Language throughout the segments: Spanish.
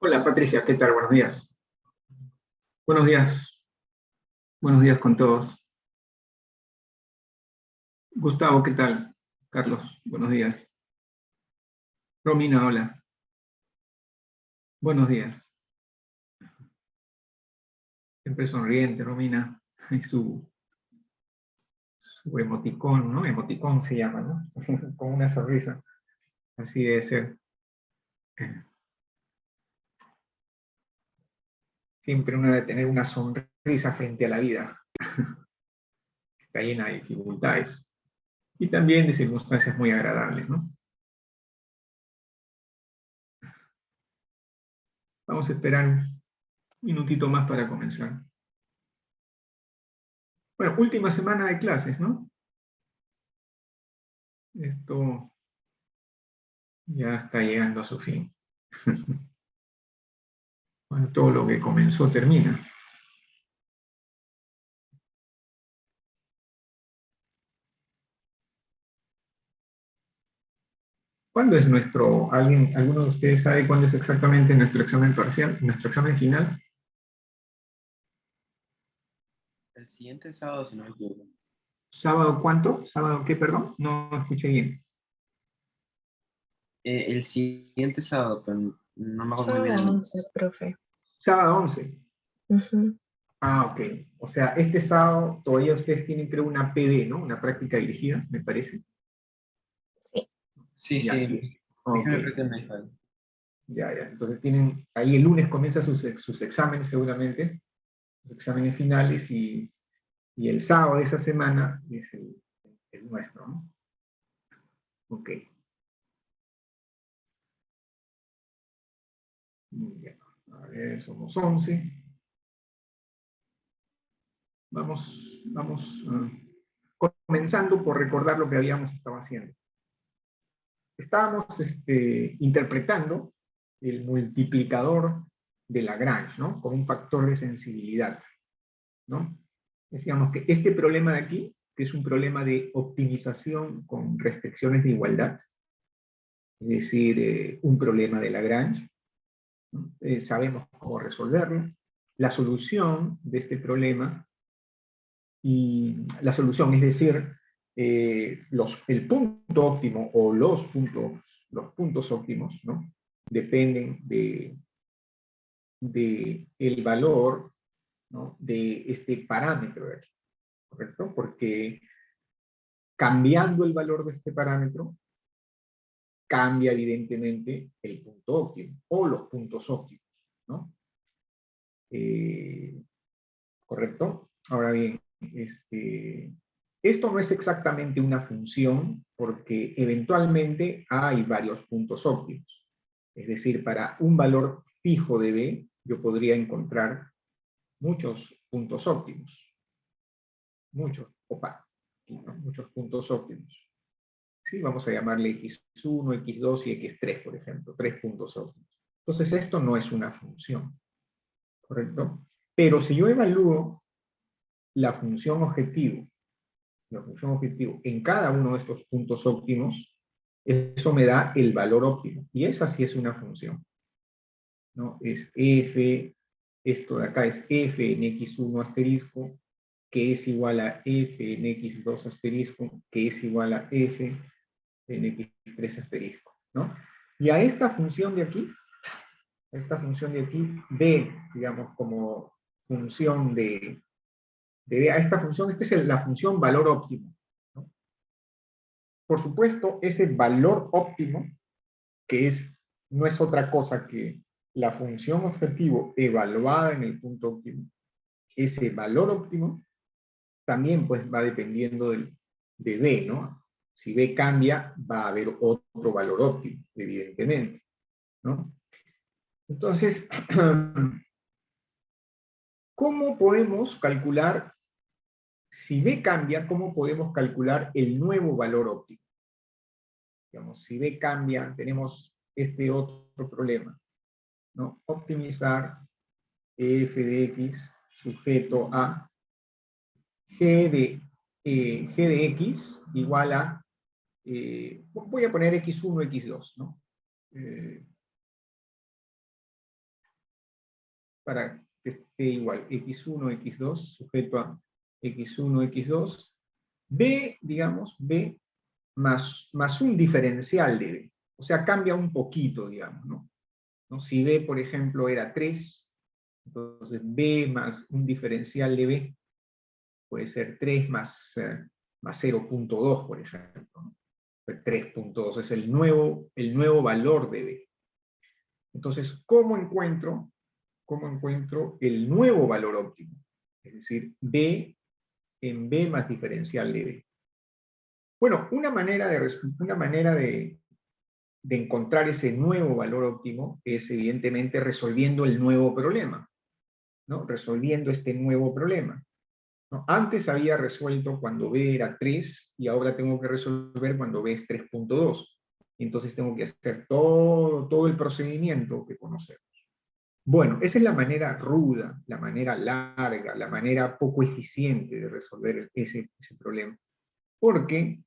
Hola Patricia, ¿qué tal? Buenos días. Buenos días. Buenos días con todos. Gustavo, ¿qué tal? Carlos, buenos días. Romina, hola. Buenos días. Siempre sonriente, Romina. Y su emoticón, ¿no? Emoticón se llama, ¿no? Con una sonrisa. Así debe ser. Siempre uno debe tener una sonrisa frente a la vida. Está llena de dificultades. Y también de circunstancias muy agradables, ¿no? Vamos a esperar un minutito más para comenzar. Bueno, última semana de clases, ¿no? Esto ya está llegando a su fin. Bueno, todo lo que comenzó termina. ¿Cuándo es alguno de ustedes sabe cuándo es exactamente nuestro examen parcial, nuestro examen final? El siguiente sábado, si no me equivoco. ¿Sábado cuánto? ¿Sábado qué, perdón? No escuché bien. El siguiente sábado, pero no me acuerdo muy bien Sábado el nombre. 11, profe. Sábado 11. Ujú. Ah, ok. O sea, este sábado todavía ustedes tienen, creo, una PD, ¿no? Una práctica dirigida, me parece. Sí. Sí, Ya, sí, ok. déjame preguntar. Ya. Entonces tienen, ahí el lunes comienzan sus exámenes seguramente, los exámenes finales, y el sábado de esa semana es el nuestro, ¿no? Ok. Muy bien. A ver, somos 11. Vamos comenzando por recordar lo que habíamos estado haciendo. Estábamos interpretando el multiplicador de Lagrange, ¿no? Como un factor de sensibilidad, ¿no? Decíamos que este problema de aquí, que es un problema de optimización con restricciones de igualdad, es decir, un problema de Lagrange, ¿no? Sabemos cómo resolverlo. La solución de este problema, y la solución, es decir, el punto óptimo o los puntos óptimos, ¿no? Dependen de el valor, ¿no? De este parámetro de aquí, ¿correcto? Porque cambiando el valor de este parámetro, cambia evidentemente el punto óptimo o los puntos óptimos, ¿no? Eh, ¿Correcto? Ahora bien, esto no es exactamente una función porque eventualmente hay varios puntos óptimos. Es decir, para un valor fijo de B, yo podría encontrar muchos puntos óptimos. Muchos, ¿no? Muchos puntos óptimos. ¿Sí? Vamos a llamarle x1, x2 y x3, por ejemplo. 3 puntos óptimos. Entonces, esto no es una función. ¿Correcto? Pero si yo evalúo la función objetivo en cada uno de estos puntos óptimos, eso me da el valor óptimo. Y esa sí es una función, ¿no? Es f, esto de acá es f en x1 asterisco, que es igual a f en x2 asterisco, que es igual a f en x3 asterisco, ¿no? Y a esta función de aquí, b, digamos, como función a esta función, esta es la función valor óptimo, ¿no? Por supuesto, ese valor óptimo, que no es otra cosa que la función objetivo evaluada en el punto óptimo, ese valor óptimo también pues va dependiendo de B, ¿no? Si B cambia, va a haber otro valor óptimo, evidentemente, ¿no? Entonces, ¿cómo podemos calcular, si B cambia, cómo podemos calcular el nuevo valor óptimo? Digamos, si B cambia, tenemos este otro problema, ¿no? Optimizar f de x sujeto a g de x igual a, voy a poner x1, x2, ¿no? para que esté igual, x1, x2, sujeto a x1, x2, b, digamos, b más un diferencial de b. O sea, cambia un poquito, digamos, ¿no? Si b, por ejemplo, era 3, entonces b más un diferencial de b puede ser 3 más 0.2, por ejemplo, ¿no? 3.2 es el nuevo valor de b. Entonces, ¿cómo encuentro el nuevo valor óptimo? Es decir, b en b más diferencial de b. Bueno, una manera de encontrar ese nuevo valor óptimo es evidentemente resolviendo el nuevo problema, ¿no? Resolviendo este nuevo problema, ¿no? Antes había resuelto cuando b era 3 y ahora tengo que resolver cuando b es 3.2. Entonces tengo que hacer todo el procedimiento que conocemos. Bueno, esa es la manera ruda, la manera larga, la manera poco eficiente de resolver ese problema. ¿Por qué?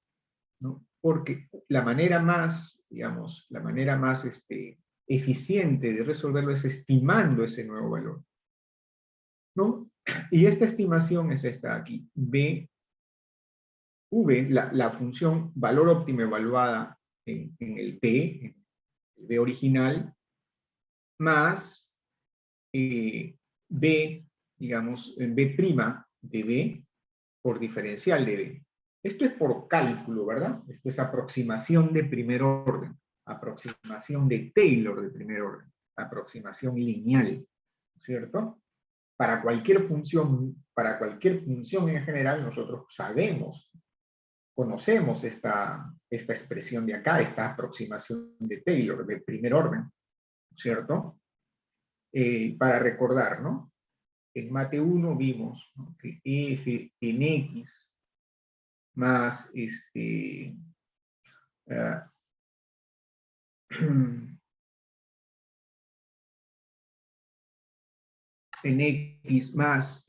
¿No? Porque la manera más, digamos, eficiente de resolverlo es estimando ese nuevo valor, ¿no? Y esta estimación es esta aquí, v, la función valor óptimo evaluada en el P, en el B original, más B, digamos, B' de B por diferencial de B. Esto es por cálculo, ¿verdad? Esto es aproximación de primer orden, aproximación de Taylor de primer orden, aproximación lineal, ¿cierto? Para cualquier función en general, nosotros conocemos esta expresión de acá, esta aproximación de Taylor de primer orden, ¿cierto? Para recordar, ¿no? En Mate 1 vimos, ¿no?, que f en x más en x más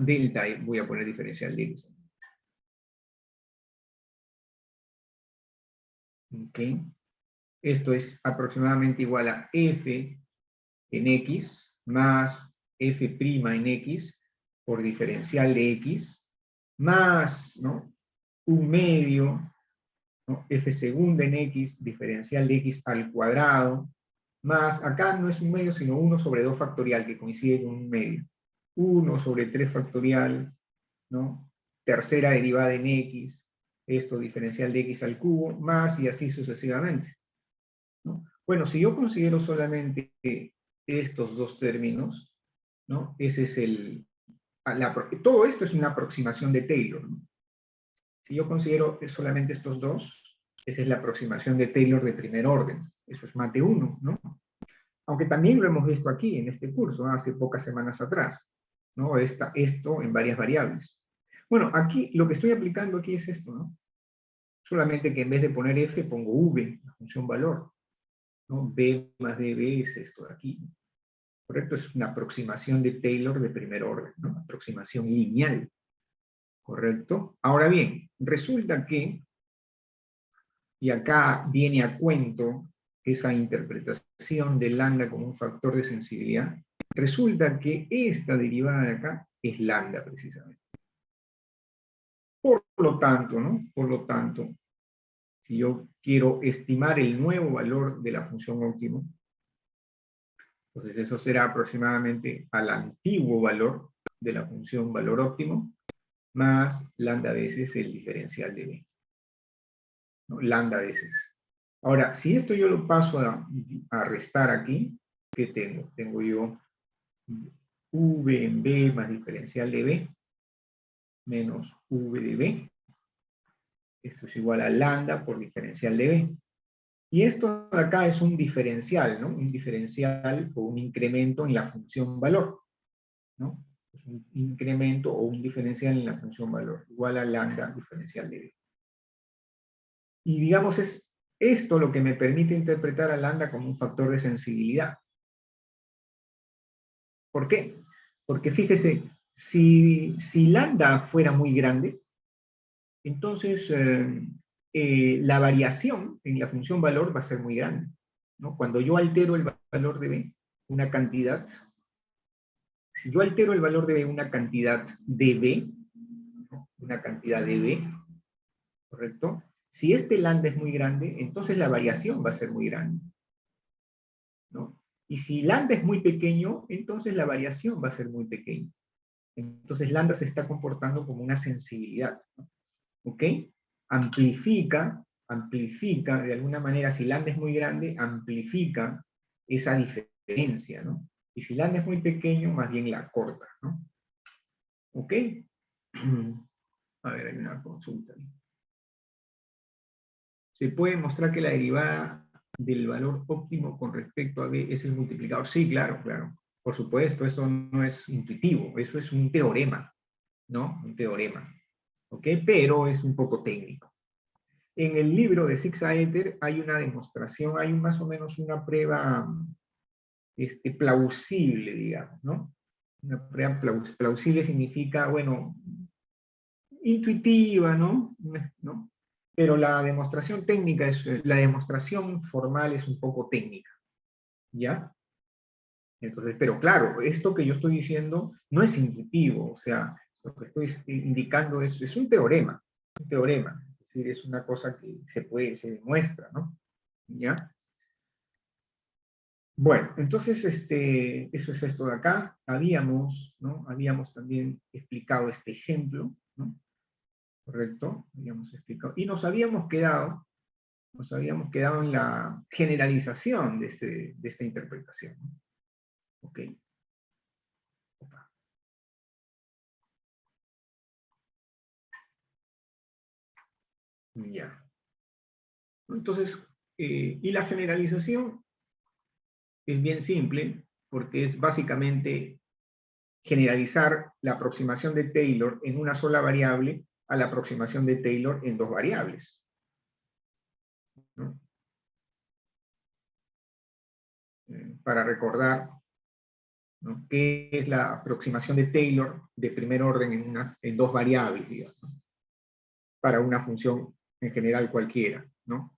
delta, voy a poner diferencial de x. ¿Ok? Esto es aproximadamente igual a f en x más f' en x por diferencial de x más, ¿no?, un medio, ¿no?, f segunda en x, diferencial de x al cuadrado, más, acá no es un medio, sino 1 sobre 2 factorial, que coincide con un medio. 1 sobre 3 factorial, ¿no? Tercera derivada en x, esto diferencial de x al cubo, más y así sucesivamente, ¿no? Bueno, si yo considero solamente estos dos términos, ¿no? Ese es todo esto es una aproximación de Taylor, ¿no? Si yo considero solamente estos dos, esa es la aproximación de Taylor de primer orden. Eso es Mate 1, ¿no? Aunque también lo hemos visto aquí, en este curso, hace pocas semanas atrás, ¿no? Esto en varias variables. Bueno, aquí, lo que estoy aplicando aquí es esto, ¿no? Solamente que en vez de poner f, pongo v, la función valor, ¿no? B más db es esto de aquí, ¿no? ¿Correcto? Es una aproximación de Taylor de primer orden, ¿no? Aproximación lineal, ¿correcto? Ahora bien, resulta que, y acá viene a cuento esa interpretación de lambda como un factor de sensibilidad, resulta que esta derivada de acá es lambda precisamente. Por lo tanto, ¿no? Por lo tanto, si yo quiero estimar el nuevo valor de la función óptimo, entonces eso será aproximadamente al antiguo valor de la función valor óptimo, más lambda veces el diferencial de b, ¿no? Lambda veces. Ahora, si esto yo lo paso a restar aquí, ¿qué tengo? Tengo yo v en b más diferencial de b, menos v de b. Esto es igual a lambda por diferencial de b. Y esto de acá es un diferencial, ¿no? Un diferencial o un incremento en la función valor, ¿no? Es un incremento o un diferencial en la función valor, igual a lambda diferencial de b. Y digamos, es esto lo que me permite interpretar a lambda como un factor de sensibilidad. ¿Por qué? Porque fíjese, si lambda fuera muy grande, entonces la variación en la función valor va a ser muy grande, ¿no? Cuando yo altero el valor de b, una cantidad, si yo altero el valor de una cantidad de B, ¿no? Una cantidad de B, ¿correcto? Si este lambda es muy grande, entonces la variación va a ser muy grande, ¿no? Y si lambda es muy pequeño, entonces la variación va a ser muy pequeña. Entonces lambda se está comportando como una sensibilidad, ¿no? ¿Ok? Amplifica, de alguna manera, si lambda es muy grande, amplifica esa diferencia, ¿no? Y si lambda es muy pequeño, más bien la corta, ¿no? ¿Ok? A ver, hay una consulta. ¿Se puede mostrar que la derivada del valor óptimo con respecto a B es el multiplicador? Sí, claro, claro. Por supuesto, eso no es intuitivo, eso es un teorema, ¿no? Un teorema. ¿Ok? Pero es un poco técnico. En el libro de Zix-Aether hay una demostración, hay más o menos una prueba plausible, digamos, ¿no? Una prueba plausible significa, bueno, intuitiva, ¿no? ¿No? Pero la demostración técnica, la demostración formal es un poco técnica, ¿ya? Entonces, pero claro, esto que yo estoy diciendo no es intuitivo, o sea, lo que estoy indicando es un teorema, es decir, es una cosa que se demuestra, ¿no? ¿Ya? Bueno, entonces, eso es esto de acá. ¿No? Habíamos también explicado este ejemplo, ¿no? ¿Correcto? Habíamos explicado. Y nos habíamos quedado en la generalización de esta interpretación, ¿no? Ok. Opa. Ya. Entonces, y la generalización es bien simple, porque es básicamente generalizar la aproximación de Taylor en una sola variable a la aproximación de Taylor en dos variables, ¿no? Para recordar, ¿no?, qué es la aproximación de Taylor de primer orden en dos variables, digamos, ¿no?, para una función en general cualquiera, ¿no?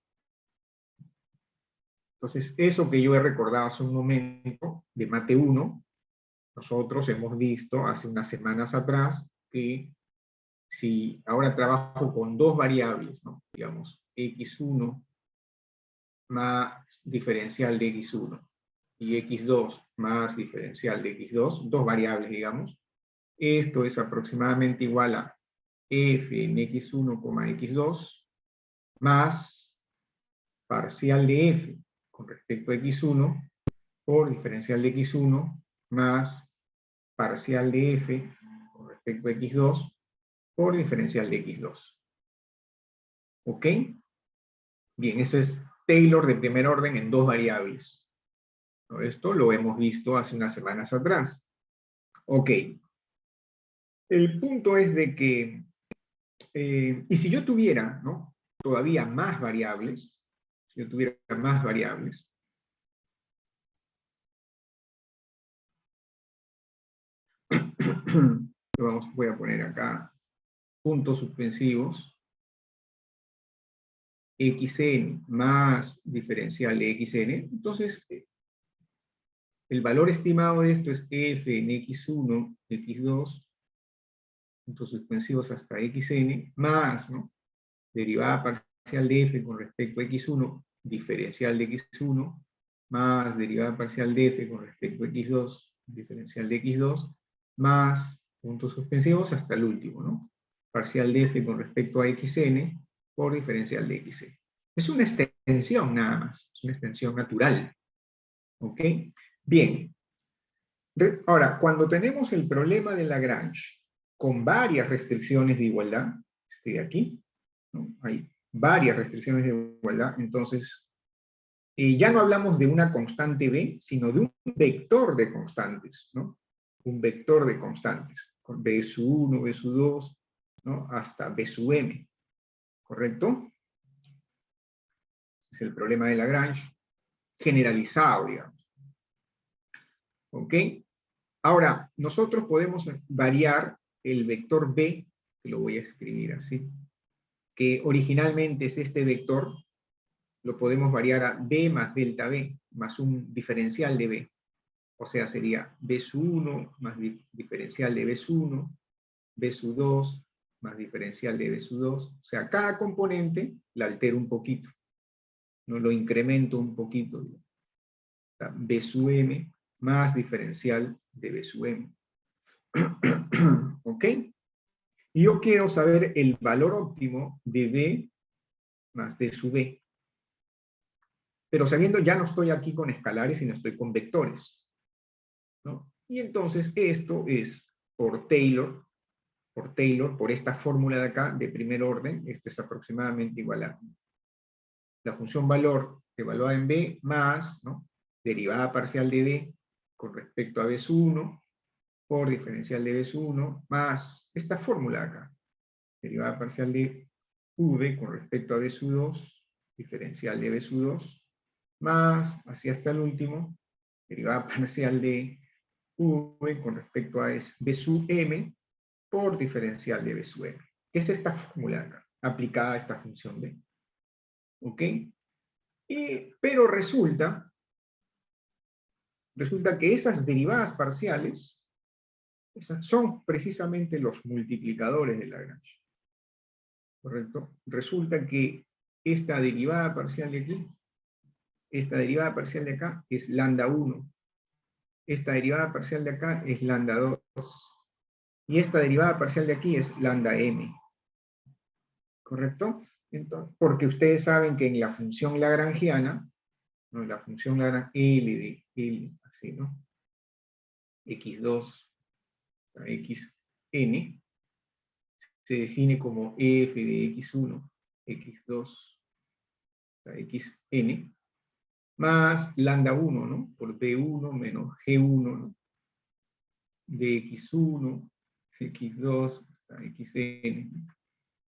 Entonces, eso que yo he recordado hace un momento de Mate 1, nosotros hemos visto hace unas semanas atrás que si ahora trabajo con dos variables, ¿no?, digamos, x1 más diferencial de x1 y x2 más diferencial de x2, dos variables, digamos, esto es aproximadamente igual a f en x1, x2 más parcial de f con respecto a x1 por diferencial de x1 más parcial de f con respecto a x2 por diferencial de x2. ¿Ok? Bien, eso es Taylor de primer orden en dos variables. Esto lo hemos visto hace unas semanas atrás. Ok. El punto es de que, y si yo tuviera, ¿no?, todavía más variables, si yo tuviera más variables, voy a poner acá puntos suspensivos, xn más diferencial de xn, entonces el valor estimado de esto es f en x1, x2, puntos suspensivos hasta xn, más, ¿no?, derivada parcial de f con respecto a x1, diferencial de x1, más derivada parcial de f con respecto a x2, diferencial de x2, más puntos suspensivos hasta el último, ¿no?, parcial de f con respecto a xn por diferencial de xn. Es una extensión nada más, es una extensión natural. ¿Ok? Bien. Ahora, cuando tenemos el problema de Lagrange con varias restricciones de igualdad, de aquí, ¿no?, hay varias restricciones de igualdad, entonces ya no hablamos de una constante B, sino de un vector de constantes, ¿no? Un vector de constantes, con B sub 1, B sub 2, ¿no?, hasta B sub m, ¿correcto? Es el problema de Lagrange generalizado, digamos. ¿Ok? Ahora, nosotros podemos variar el vector B, que lo voy a escribir así, que originalmente es este vector, lo podemos variar a B más delta B, más un diferencial de B. O sea, sería B sub 1 más diferencial de B sub 1, B sub 2 más diferencial de B sub 2. O sea, cada componente la altero un poquito, ¿no? Lo incremento un poquito. O sea, B sub m más diferencial de B sub m. ¿Ok? Y yo quiero saber el valor óptimo de B más D sub B. Pero sabiendo, ya no estoy aquí con escalares, sino estoy con vectores, ¿no? Y entonces esto es por Taylor, por esta fórmula de acá, de primer orden, esto es aproximadamente igual a la función valor evaluada en B más, ¿no?, derivada parcial de B con respecto a B sub 1 por diferencial de B sub 1 más esta fórmula de acá, derivada parcial de V con respecto a B sub 2, diferencial de B sub 2, más, así hasta el último, derivada parcial de V con respecto a B sub m por diferencial de B sub m. ¿Qué es esta fórmula acá? Aplicada a esta función B. ¿Ok? Pero resulta que esas derivadas parciales son precisamente los multiplicadores de Lagrange. ¿Correcto? Resulta que esta derivada parcial de aquí, esta derivada parcial de acá es lambda 1. Esta derivada parcial de acá es lambda 2. Y esta derivada parcial de aquí es lambda m. ¿Correcto? Entonces, porque ustedes saben que en la función lagrangiana, ¿no?, la función lagrangiana L de L, así, ¿no?, x2 a xn, se define como f de x1, x2 a xn, más lambda 1, ¿no?, por b1 menos g1, ¿no?, de x1, x2 hasta xn,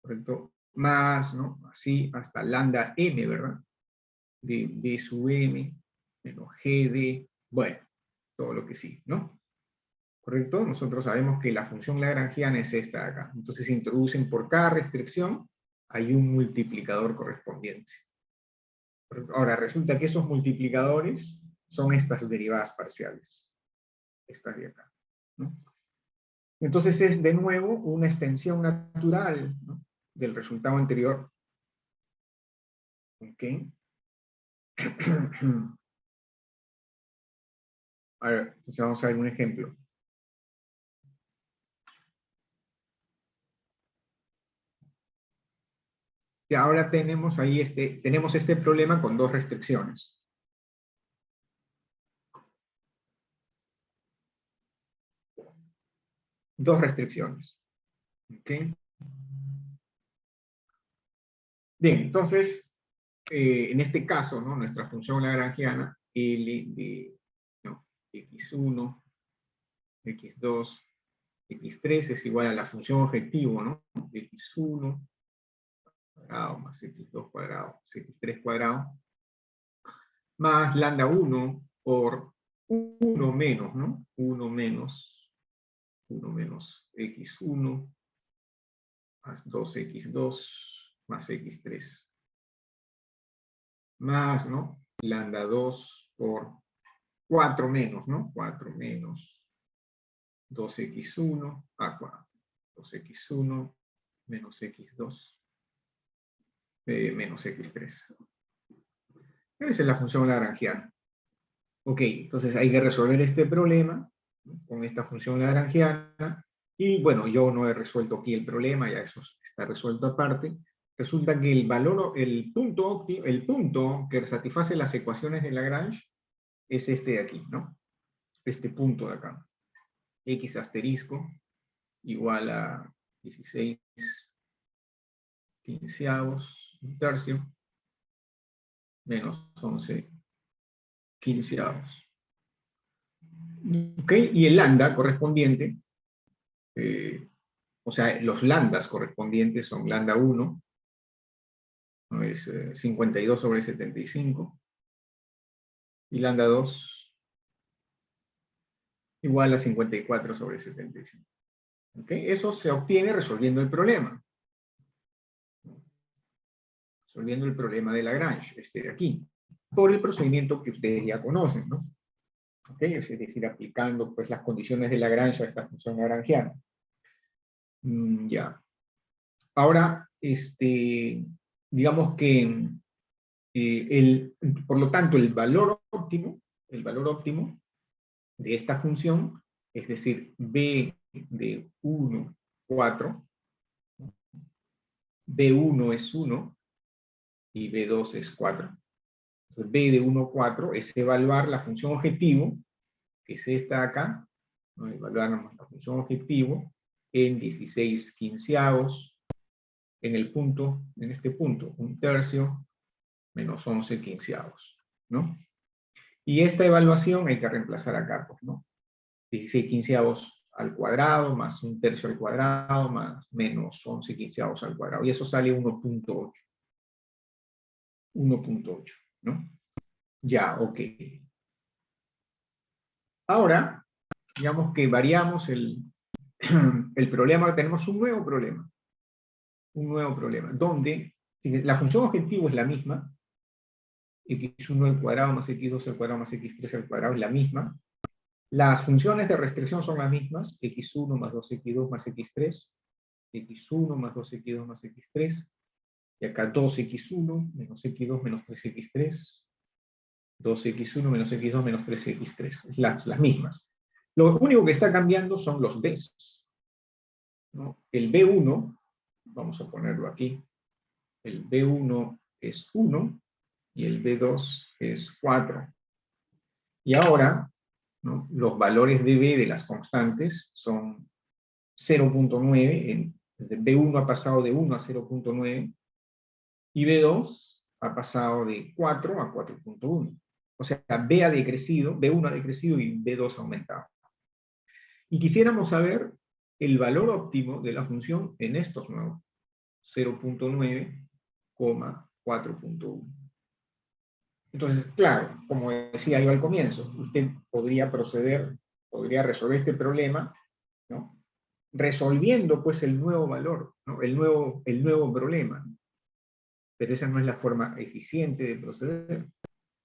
¿correcto? Más, ¿no?, así hasta lambda m, ¿verdad?, de b sub m menos g de, bueno, todo lo que sí, ¿no? ¿Correcto? Nosotros sabemos que la función lagrangiana es esta de acá. Entonces se introducen por cada restricción, hay un multiplicador correspondiente. Ahora, resulta que esos multiplicadores son estas derivadas parciales. Estas de acá, ¿no? Entonces es de nuevo una extensión natural, ¿no?, del resultado anterior. ¿Ok? A ver, entonces vamos a ver un ejemplo. Y ahora tenemos ahí este problema con dos restricciones. Dos restricciones. ¿Ok? Bien, entonces, en este caso, ¿no?, nuestra función lagrangiana, L de, no, x1, x2, x3 es igual a la función objetivo, ¿no?, x1 cuadrado más x2 cuadrado más x3 cuadrado, más lambda 1 por 1 menos, ¿no?, 1 menos x1 más 2x2 más x3. Más, ¿no?, lambda 2 por 4 menos, ¿no?, 4 menos 2x1, 2x1 menos x2 menos x3. Esa es la función lagrangiana. Ok, entonces hay que resolver este problema, ¿no?, con esta función lagrangiana. Y bueno, yo no he resuelto aquí el problema, ya eso está resuelto aparte. Resulta que el punto que satisface las ecuaciones de Lagrange es este de aquí, ¿no? Este punto de acá. X asterisco igual a 16 quinceavos, un tercio, menos 11 quinceavos. ¿Ok? Y el lambda correspondiente, o sea, los lambdas correspondientes son lambda 1, ¿no?, es 52 sobre 75, y lambda 2 igual a 54 sobre 75. ¿Ok? Eso se obtiene resolviendo el problema. Resolviendo el problema de Lagrange, este de aquí, por el procedimiento que ustedes ya conocen, ¿no? ¿Ok? Es decir, aplicando pues, las condiciones de Lagrange a esta función lagrangiana. Ya. Ahora, digamos que, por lo tanto, el valor óptimo de esta función, es decir, b de 1, 4, b1 es 1 y b2 es 4. Entonces, b de 1, 4 es evaluar la función objetivo, que es esta de acá, ¿no? Evaluamos la función objetivo en 16 quinceavos, en este punto, 1/3 menos 11 quinceavos, ¿no? Y esta evaluación hay que reemplazar acá, pues, ¿no? 16 quinceavos al cuadrado, más 1/3 al cuadrado, más menos 11 quinceavos al cuadrado. Y eso sale 1.8. 1.8, ¿no? Ya, ok. Ahora, digamos que variamos el problema, tenemos un nuevo problema. Donde la función objetivo es la misma, x1 al cuadrado más x2 al cuadrado más x3 al cuadrado es la misma. Las funciones de restricción son las mismas, x1 más 2x2 más x3, x1 más 2x2 más x3, y acá 2x1 menos x2 menos 3x3, 2x1 menos x2 menos 3x3, las mismas. Lo único que está cambiando son los b's, ¿no? El b1, vamos a ponerlo aquí, el b1 es 1 y el b2 es 4. Y ahora, ¿no? Los valores de b de las constantes son 0.9, b1 ha pasado de 1 a 0.9, y b2 ha pasado de 4 a 4.1. O sea, b1 ha decrecido y b2 ha aumentado. Y quisiéramos saber el valor óptimo de la función en estos nuevos 0.9, 4.1. Entonces, claro, como decía yo al comienzo, usted podría resolver este problema, ¿no? Resolviendo pues el nuevo valor, ¿no? el nuevo problema. Pero esa no es la forma eficiente de proceder,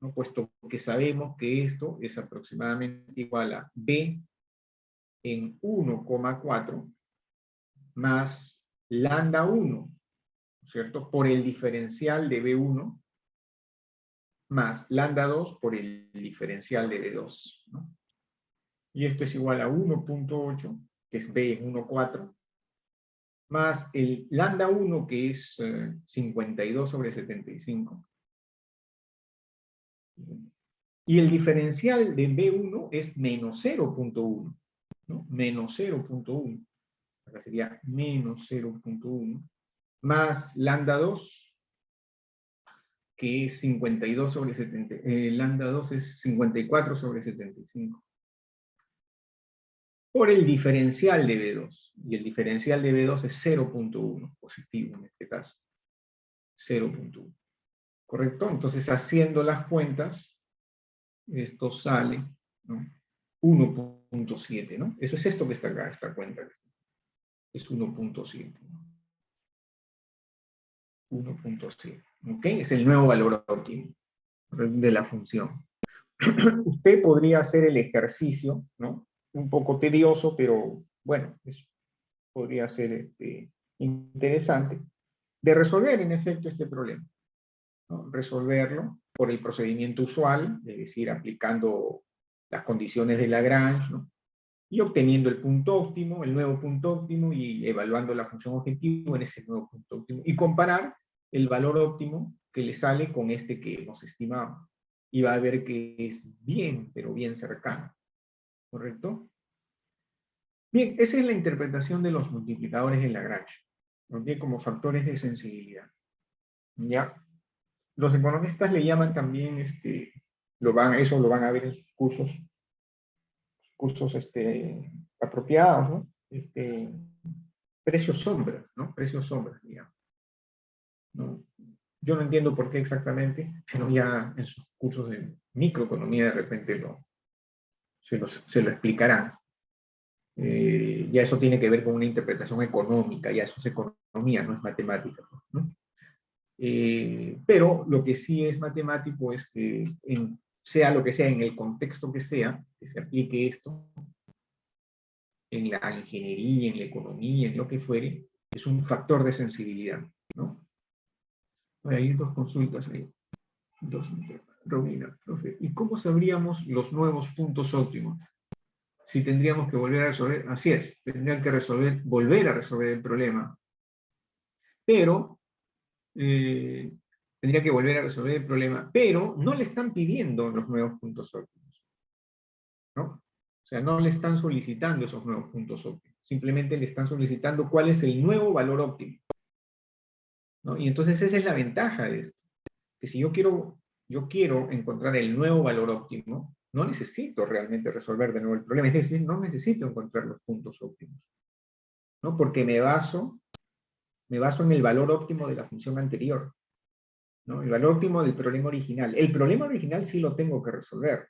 ¿no? Puesto que sabemos que esto es aproximadamente igual a b en 1,4 más lambda 1, ¿cierto? Por el diferencial de b1 más lambda 2 por el diferencial de b2, ¿no? Y esto es igual a 1.8, que es b en 1,4, más el lambda 1, que es 52 sobre 75. Y el diferencial de B1 es menos 0.1, ¿no? Menos 0.1. Acá sería menos 0.1, más lambda 2, que es 52 sobre 70, lambda 2 es 54 sobre 75. Por el diferencial de B2. Y el diferencial de B2 es 0.1, positivo en este caso. 0.1. ¿Correcto? Entonces, haciendo las cuentas, esto sale, ¿no? 1.7, ¿no? Eso es esto que está acá, esta cuenta. Es 1.7. 1.7. ¿Ok? Es el nuevo valor óptimo de la función. Usted podría hacer el ejercicio, ¿no? Un poco tedioso, pero bueno, podría ser interesante, de resolver en efecto este problema, ¿no? Resolverlo por el procedimiento usual, es decir, aplicando las condiciones de Lagrange, ¿no? Y obteniendo el punto óptimo, el nuevo punto óptimo, y evaluando la función objetivo en ese nuevo punto óptimo, y comparar el valor óptimo que le sale con este que hemos estimado. Y va a ver que es bien, pero bien cercano. ¿Correcto? Bien, esa es la interpretación de los multiplicadores de Lagrange, ¿okay? Como factores de sensibilidad. ¿Ya? Los economistas le llaman también, eso lo van a ver en sus cursos apropiados, ¿no? Precios sombras, ¿no? Precios sombras, digamos, ¿no? Yo no entiendo por qué exactamente, pero ya en sus cursos de microeconomía de repente se lo explicarán. Ya eso tiene que ver con una interpretación económica, ya eso es economía, no es matemática, ¿no? Pero lo que sí es matemático es que en sea lo que sea, en el contexto que sea, que se aplique esto, en la ingeniería, en la economía, en lo que fuere, es un factor de sensibilidad, ¿no? Hay dos consultas ahí. Dos, Romina, profe, ¿y cómo sabríamos los nuevos puntos óptimos? Si tendríamos que volver a resolver, así es, tendrían que volver a resolver el problema, pero tendría que volver a resolver el problema, pero no le están pidiendo los nuevos puntos óptimos, ¿no? O sea, no le están solicitando esos nuevos puntos óptimos, simplemente le están solicitando cuál es el nuevo valor óptimo, ¿no? Y entonces esa es la ventaja de esto, que si yo quiero encontrar el nuevo valor óptimo, no necesito realmente resolver de nuevo el problema, es decir, no necesito encontrar los puntos óptimos, ¿no? Porque me baso en el valor óptimo de la función anterior, ¿no? El valor óptimo del problema original. El problema original sí lo tengo que resolver,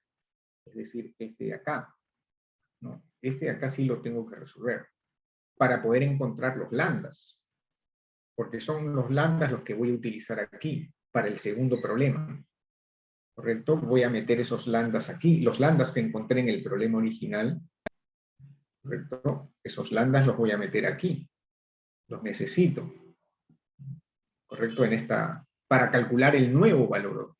es decir, este de acá, ¿no? Este de acá sí lo tengo que resolver, para poder encontrar los lambdas, porque son los lambdas los que voy a utilizar aquí, para el segundo problema. ¿Correcto? Voy a meter esos lambdas aquí, los lambdas que encontré en el problema original, ¿correcto? Esos lambdas los voy a meter aquí, los necesito, ¿correcto? Para calcular el nuevo valor óptimo.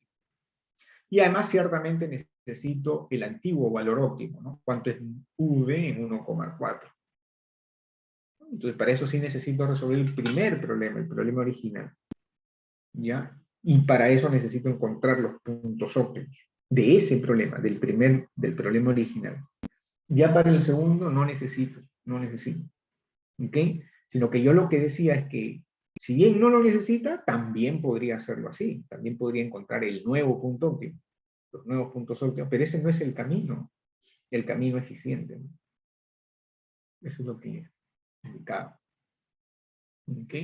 Y además, ciertamente necesito el antiguo valor óptimo, ¿no? ¿Cuánto es V en 1,4? Entonces, para eso sí necesito resolver el primer problema, el problema original, ¿ya? Y para eso necesito encontrar los puntos óptimos de ese problema, del problema original. Ya para el segundo no necesito, ¿ok? Sino que yo lo que decía es que, si bien no lo necesita, también podría hacerlo así, también podría encontrar el nuevo punto óptimo, los nuevos puntos óptimos, pero ese no es el camino eficiente, ¿no? Eso es lo que indicaba. ¿Ok?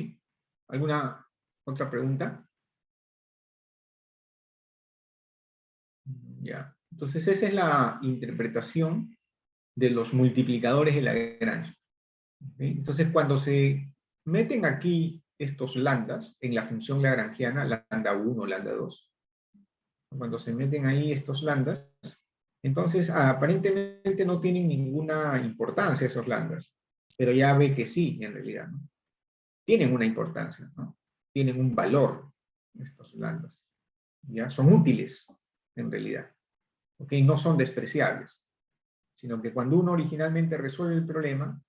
¿Alguna otra pregunta? Ya. Entonces esa es la interpretación de los multiplicadores de Lagrange. ¿Okay? Entonces cuando se meten aquí estos lambdas en la función lagrangiana, lambda 1, lambda 2, cuando se meten ahí estos lambdas, entonces aparentemente no tienen ninguna importancia esos lambdas, pero ya ve que sí, en realidad, ¿no? Tienen una importancia, ¿no? Tienen un valor estos lambdas, ¿ya? Son útiles, en realidad, ¿ok? No son despreciables, sino que cuando uno originalmente resuelve el problema,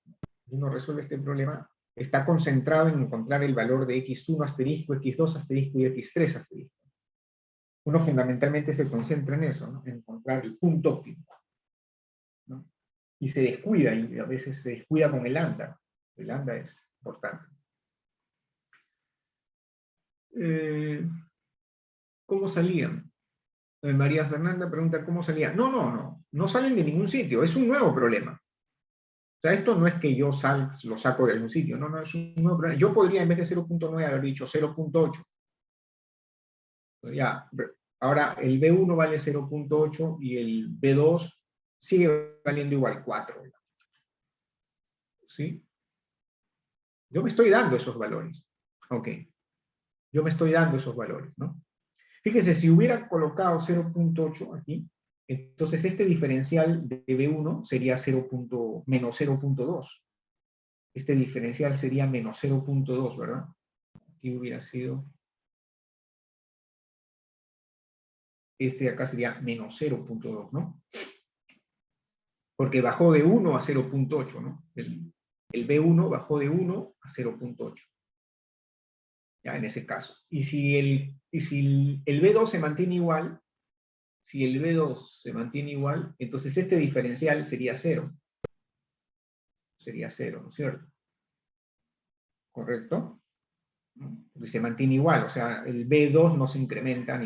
uno resuelve este problema, está concentrado en encontrar el valor de x1 asterisco, x2 asterisco y x3 asterisco. Uno fundamentalmente se concentra en eso, ¿no? En encontrar el punto óptimo, ¿no? Y se descuida, y a veces se descuida con el lambda. El lambda es importante. ¿Cómo salían? María Fernanda pregunta, ¿cómo salían? No salen de ningún sitio, es un nuevo problema. O sea, esto no es que yo lo saco de algún sitio, no, es un nuevo problema. Yo podría, en vez de 0.9, haber dicho 0.8. Ya, ahora el B1 vale 0.8 y el B2 sigue valiendo igual 4. ¿Sí? Yo me estoy dando esos valores. Ok. Yo me estoy dando esos valores, ¿no? Fíjese, si hubiera colocado 0.8 aquí, entonces este diferencial de B1 sería menos 0.2. Este diferencial sería menos 0.2, ¿verdad? Aquí hubiera sido... Este de acá sería menos 0.2, ¿no? Porque bajó de 1 a 0.8, ¿no? El B1 bajó de 1 a 0.8. Ya, en ese caso. Y si el B2 se mantiene igual, entonces este diferencial sería 0. Sería 0, ¿no es cierto? ¿Correcto? Porque se mantiene igual, o sea, el B2 no se incrementa,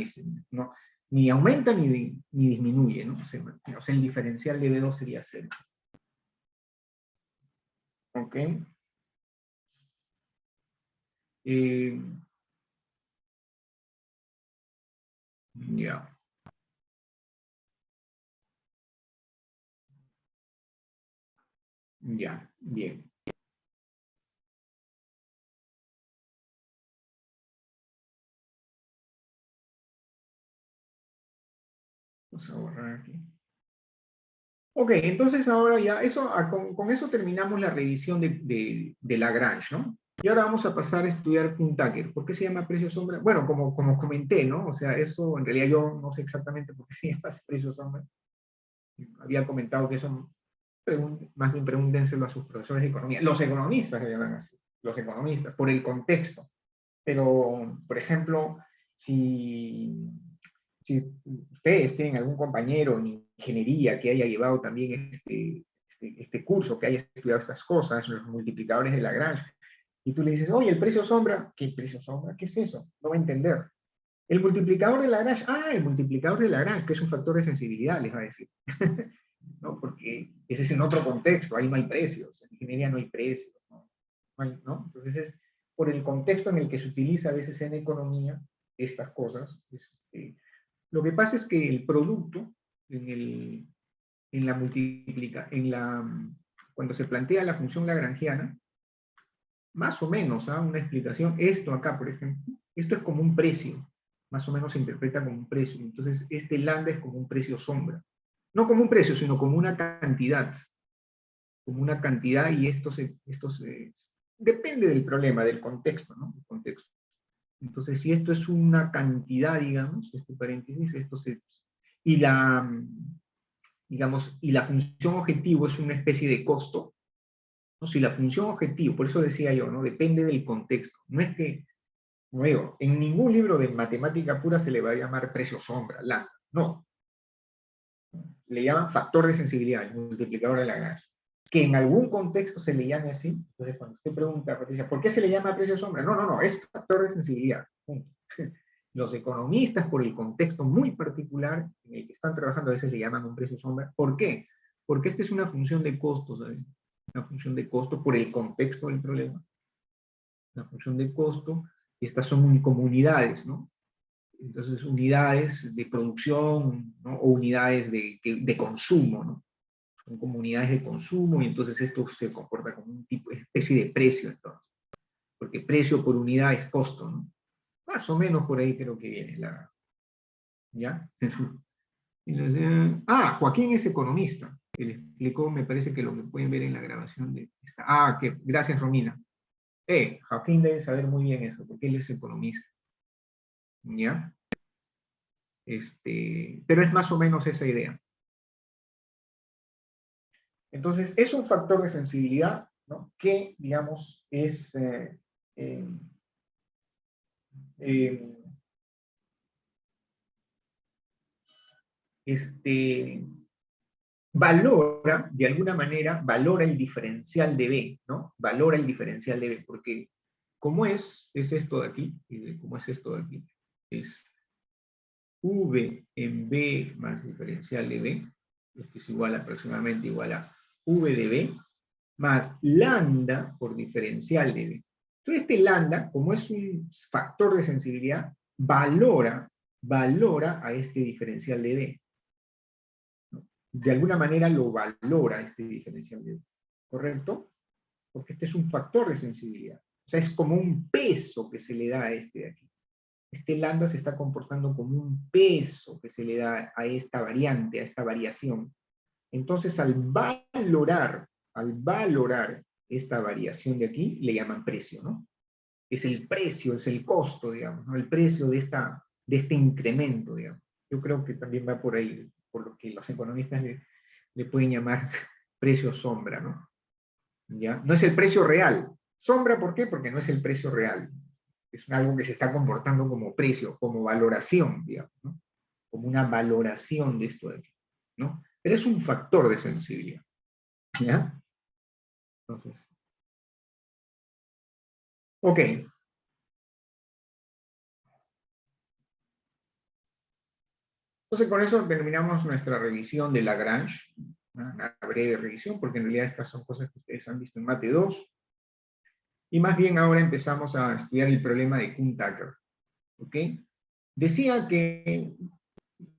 ni aumenta ni disminuye, ¿no? O sea, el diferencial de B2 sería 0. ¿Ok? Ya. Ya, bien. Vamos a borrar aquí. Ok, entonces ahora ya, con eso terminamos la revisión de Lagrange, ¿no? Y ahora vamos a pasar a estudiar Kuhn-Tucker. ¿Por qué se llama precio sombra? Bueno, como comenté, ¿no? O sea, eso en realidad yo no sé exactamente por qué se llama precio sombra. Había comentado que eso, más bien pregúntenselo a sus profesores de economía. Los economistas le llaman así, los economistas, por el contexto. Pero, por ejemplo, si ustedes tienen algún compañero en ingeniería que haya llevado también este curso, que haya estudiado estas cosas, los multiplicadores de Lagrange, y tú le dices, oye, el precio sombra, ¿qué precio sombra? ¿Qué es eso? No va a entender. El multiplicador de Lagrange, el multiplicador de Lagrange, que es un factor de sensibilidad, les va a decir. ¿No? Porque ese es en otro contexto, ahí no hay precios, en ingeniería no hay precios, ¿no? ¿No? Entonces es por el contexto en el que se utiliza a veces en economía estas cosas. Lo que pasa es que el producto cuando se plantea la función lagrangiana, más o menos, una explicación, esto acá, por ejemplo, esto es como un precio, más o menos se interpreta como un precio, entonces este lambda es como un precio sombra, no como un precio, sino como una cantidad, y esto depende del problema, del contexto, ¿no? El contexto. Entonces, si esto es una cantidad, digamos, este paréntesis, y y la función objetivo es una especie de costo, ¿no? Si la función objetivo, por eso decía yo, ¿no? Depende del contexto. No es que, no digo, en ningún libro de matemática pura se le va a llamar precio sombra, lambda, no. Le llaman factor de sensibilidad, el multiplicador de Lagrange. Que en algún contexto se le llame así, entonces cuando usted pregunta, Patricia, ¿por qué se le llama precio sombra? No, es factor de sensibilidad, punto. Los economistas, por el contexto muy particular en el que están trabajando, a veces le llaman un precio sombra. ¿Por qué? Porque esta es una función de costo, ¿sabes? Una función de costo por el contexto del problema. Una función de costo, y estas son como unidades, ¿no? Entonces, unidades de producción, ¿no? O unidades de consumo, ¿no? Son como unidades de consumo, y entonces esto se comporta como un tipo, especie de precio, entonces. Porque precio por unidad es costo, ¿no? Más o menos por ahí creo que viene la... ¿Ya? Entonces, Joaquín es economista. Que le explicó, me parece que lo que pueden ver en la grabación de esta. Gracias, Romina. Joaquín debe saber muy bien eso, porque él es economista. ¿Ya? Pero es más o menos esa idea. Entonces, es un factor de sensibilidad, ¿no? Que, digamos, es... valora, de alguna manera, valora el diferencial de B, ¿no? Valora el diferencial de B, porque ¿cómo es esto de aquí? ¿Cómo es esto de aquí? Es V en B más diferencial de B, esto es aproximadamente igual a V de B, más lambda por diferencial de B. Entonces este lambda, como es un factor de sensibilidad, valora a este diferencial de B. De alguna manera lo valora este diferencial de B, ¿correcto? Porque este es un factor de sensibilidad. O sea, es como un peso que se le da a este de aquí. Este lambda se está comportando como un peso que se le da a esta variante, a esta variación. Entonces, al valorar esta variación de aquí, le llaman precio, ¿no? Es el precio, es el costo, digamos, ¿no? El precio de este incremento, digamos. Yo creo que también va por ahí, por lo que los economistas le pueden llamar precio sombra, ¿no? ¿Ya? No es el precio real. Sombra, ¿por qué? Porque no es el precio real. Es algo que se está comportando como precio, como valoración, digamos, ¿no? Como una valoración de esto de aquí, ¿no? Pero es un factor de sensibilidad. ¿Ya? Entonces. Ok. Entonces con eso terminamos nuestra revisión de Lagrange, una breve revisión, porque en realidad estas son cosas que ustedes han visto en Mate 2. Y más bien ahora empezamos a estudiar el problema de Kuhn-Tucker. ¿Ok? Decía que,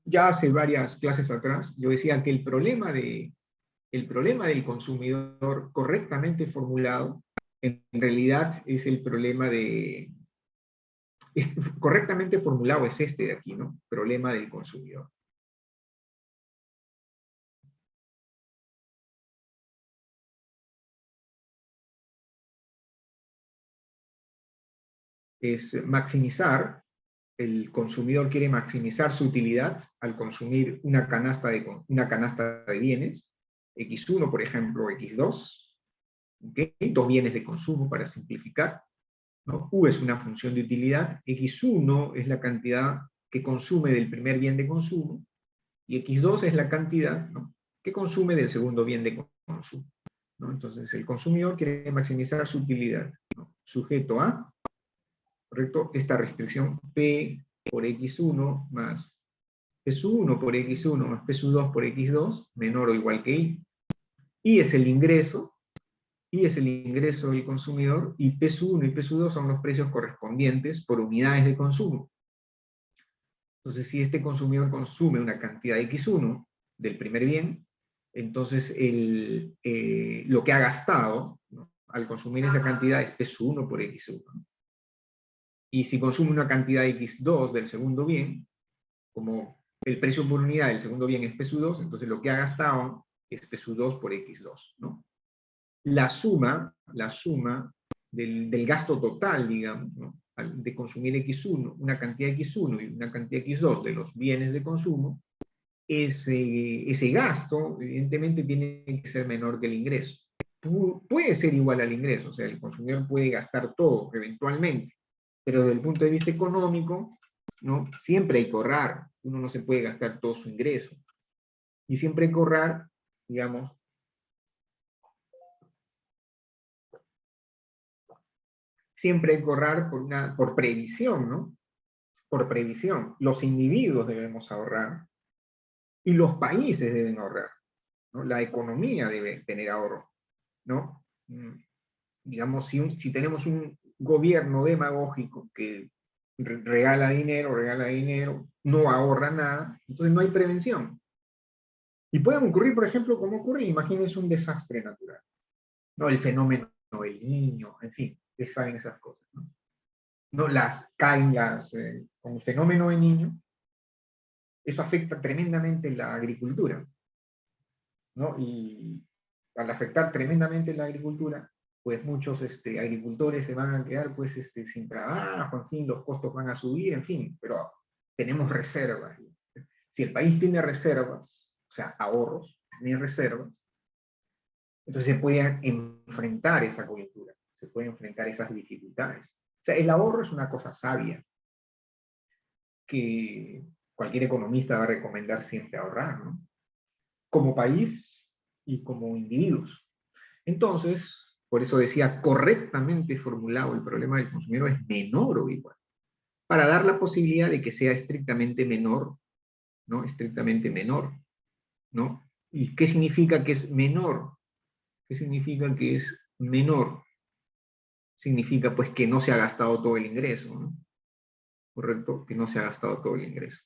ya hace varias clases atrás, yo decía que el problema del consumidor correctamente formulado, en realidad es el problema correctamente formulado es este de aquí, ¿no? Problema del consumidor. es maximizar, el consumidor quiere maximizar su utilidad al consumir una canasta de bienes, X1, por ejemplo, X2, ¿okay? Dos bienes de consumo para simplificar, ¿no? U es una función de utilidad, X1 es la cantidad que consume del primer bien de consumo, y X2 es la cantidad, ¿no?, que consume del segundo bien de consumo, ¿no? Entonces el consumidor quiere maximizar su utilidad, ¿no?, sujeto a, ¿correcto?, esta restricción P por X1 más P1 por X1 más P2 por X2 menor o igual que I. I es el ingreso, del consumidor, y P1 y P2 son los precios correspondientes por unidades de consumo. Entonces, si este consumidor consume una cantidad X1 del primer bien, entonces lo que ha gastado, ¿no?, al consumir esa cantidad es P1 por X1. ¿No? Y si consume una cantidad X2 del segundo bien, como el precio por unidad del segundo bien es P2, entonces lo que ha gastado es P2 por X2, ¿no? La suma del gasto total, digamos, ¿no?, de consumir X1, una cantidad X1 y una cantidad X2 de los bienes de consumo, ese gasto, evidentemente, tiene que ser menor que el ingreso. Puede ser igual al ingreso, o sea, el consumidor puede gastar todo, eventualmente, pero desde el punto de vista económico, ¿no?, siempre hay que ahorrar, uno no se puede gastar todo su ingreso, y siempre hay que ahorrar, digamos, siempre hay que ahorrar por previsión, ¿no? Por previsión. Los individuos debemos ahorrar y los países deben ahorrar, ¿no? La economía debe tener ahorro, ¿no? Digamos, si tenemos un gobierno demagógico que regala dinero, no ahorra nada, entonces no hay prevención. Y pueden ocurrir, por ejemplo, como ocurre, imagínense un desastre natural, ¿no? El fenómeno del Niño, en fin, ustedes saben esas cosas, ¿no? No con el fenómeno del Niño, eso afecta tremendamente la agricultura, ¿no? Y al afectar tremendamente la agricultura, pues muchos agricultores se van a quedar pues sin trabajo, en fin, los costos van a subir, en fin, pero tenemos reservas. Si el país tiene reservas, o sea, ahorros, tiene reservas, entonces se puede enfrentar esa coyuntura, se puede enfrentar esas dificultades. O sea, el ahorro es una cosa sabia, que cualquier economista va a recomendar siempre ahorrar, ¿no? Como país y como individuos. Entonces, por eso decía, correctamente formulado el problema del consumidor es menor o igual, para dar la posibilidad de que sea estrictamente menor, ¿no? Estrictamente menor, ¿no? ¿Y qué significa que es menor? ¿Qué significa que es menor? Significa pues que no se ha gastado todo el ingreso, ¿no? ¿Correcto? Que no se ha gastado todo el ingreso.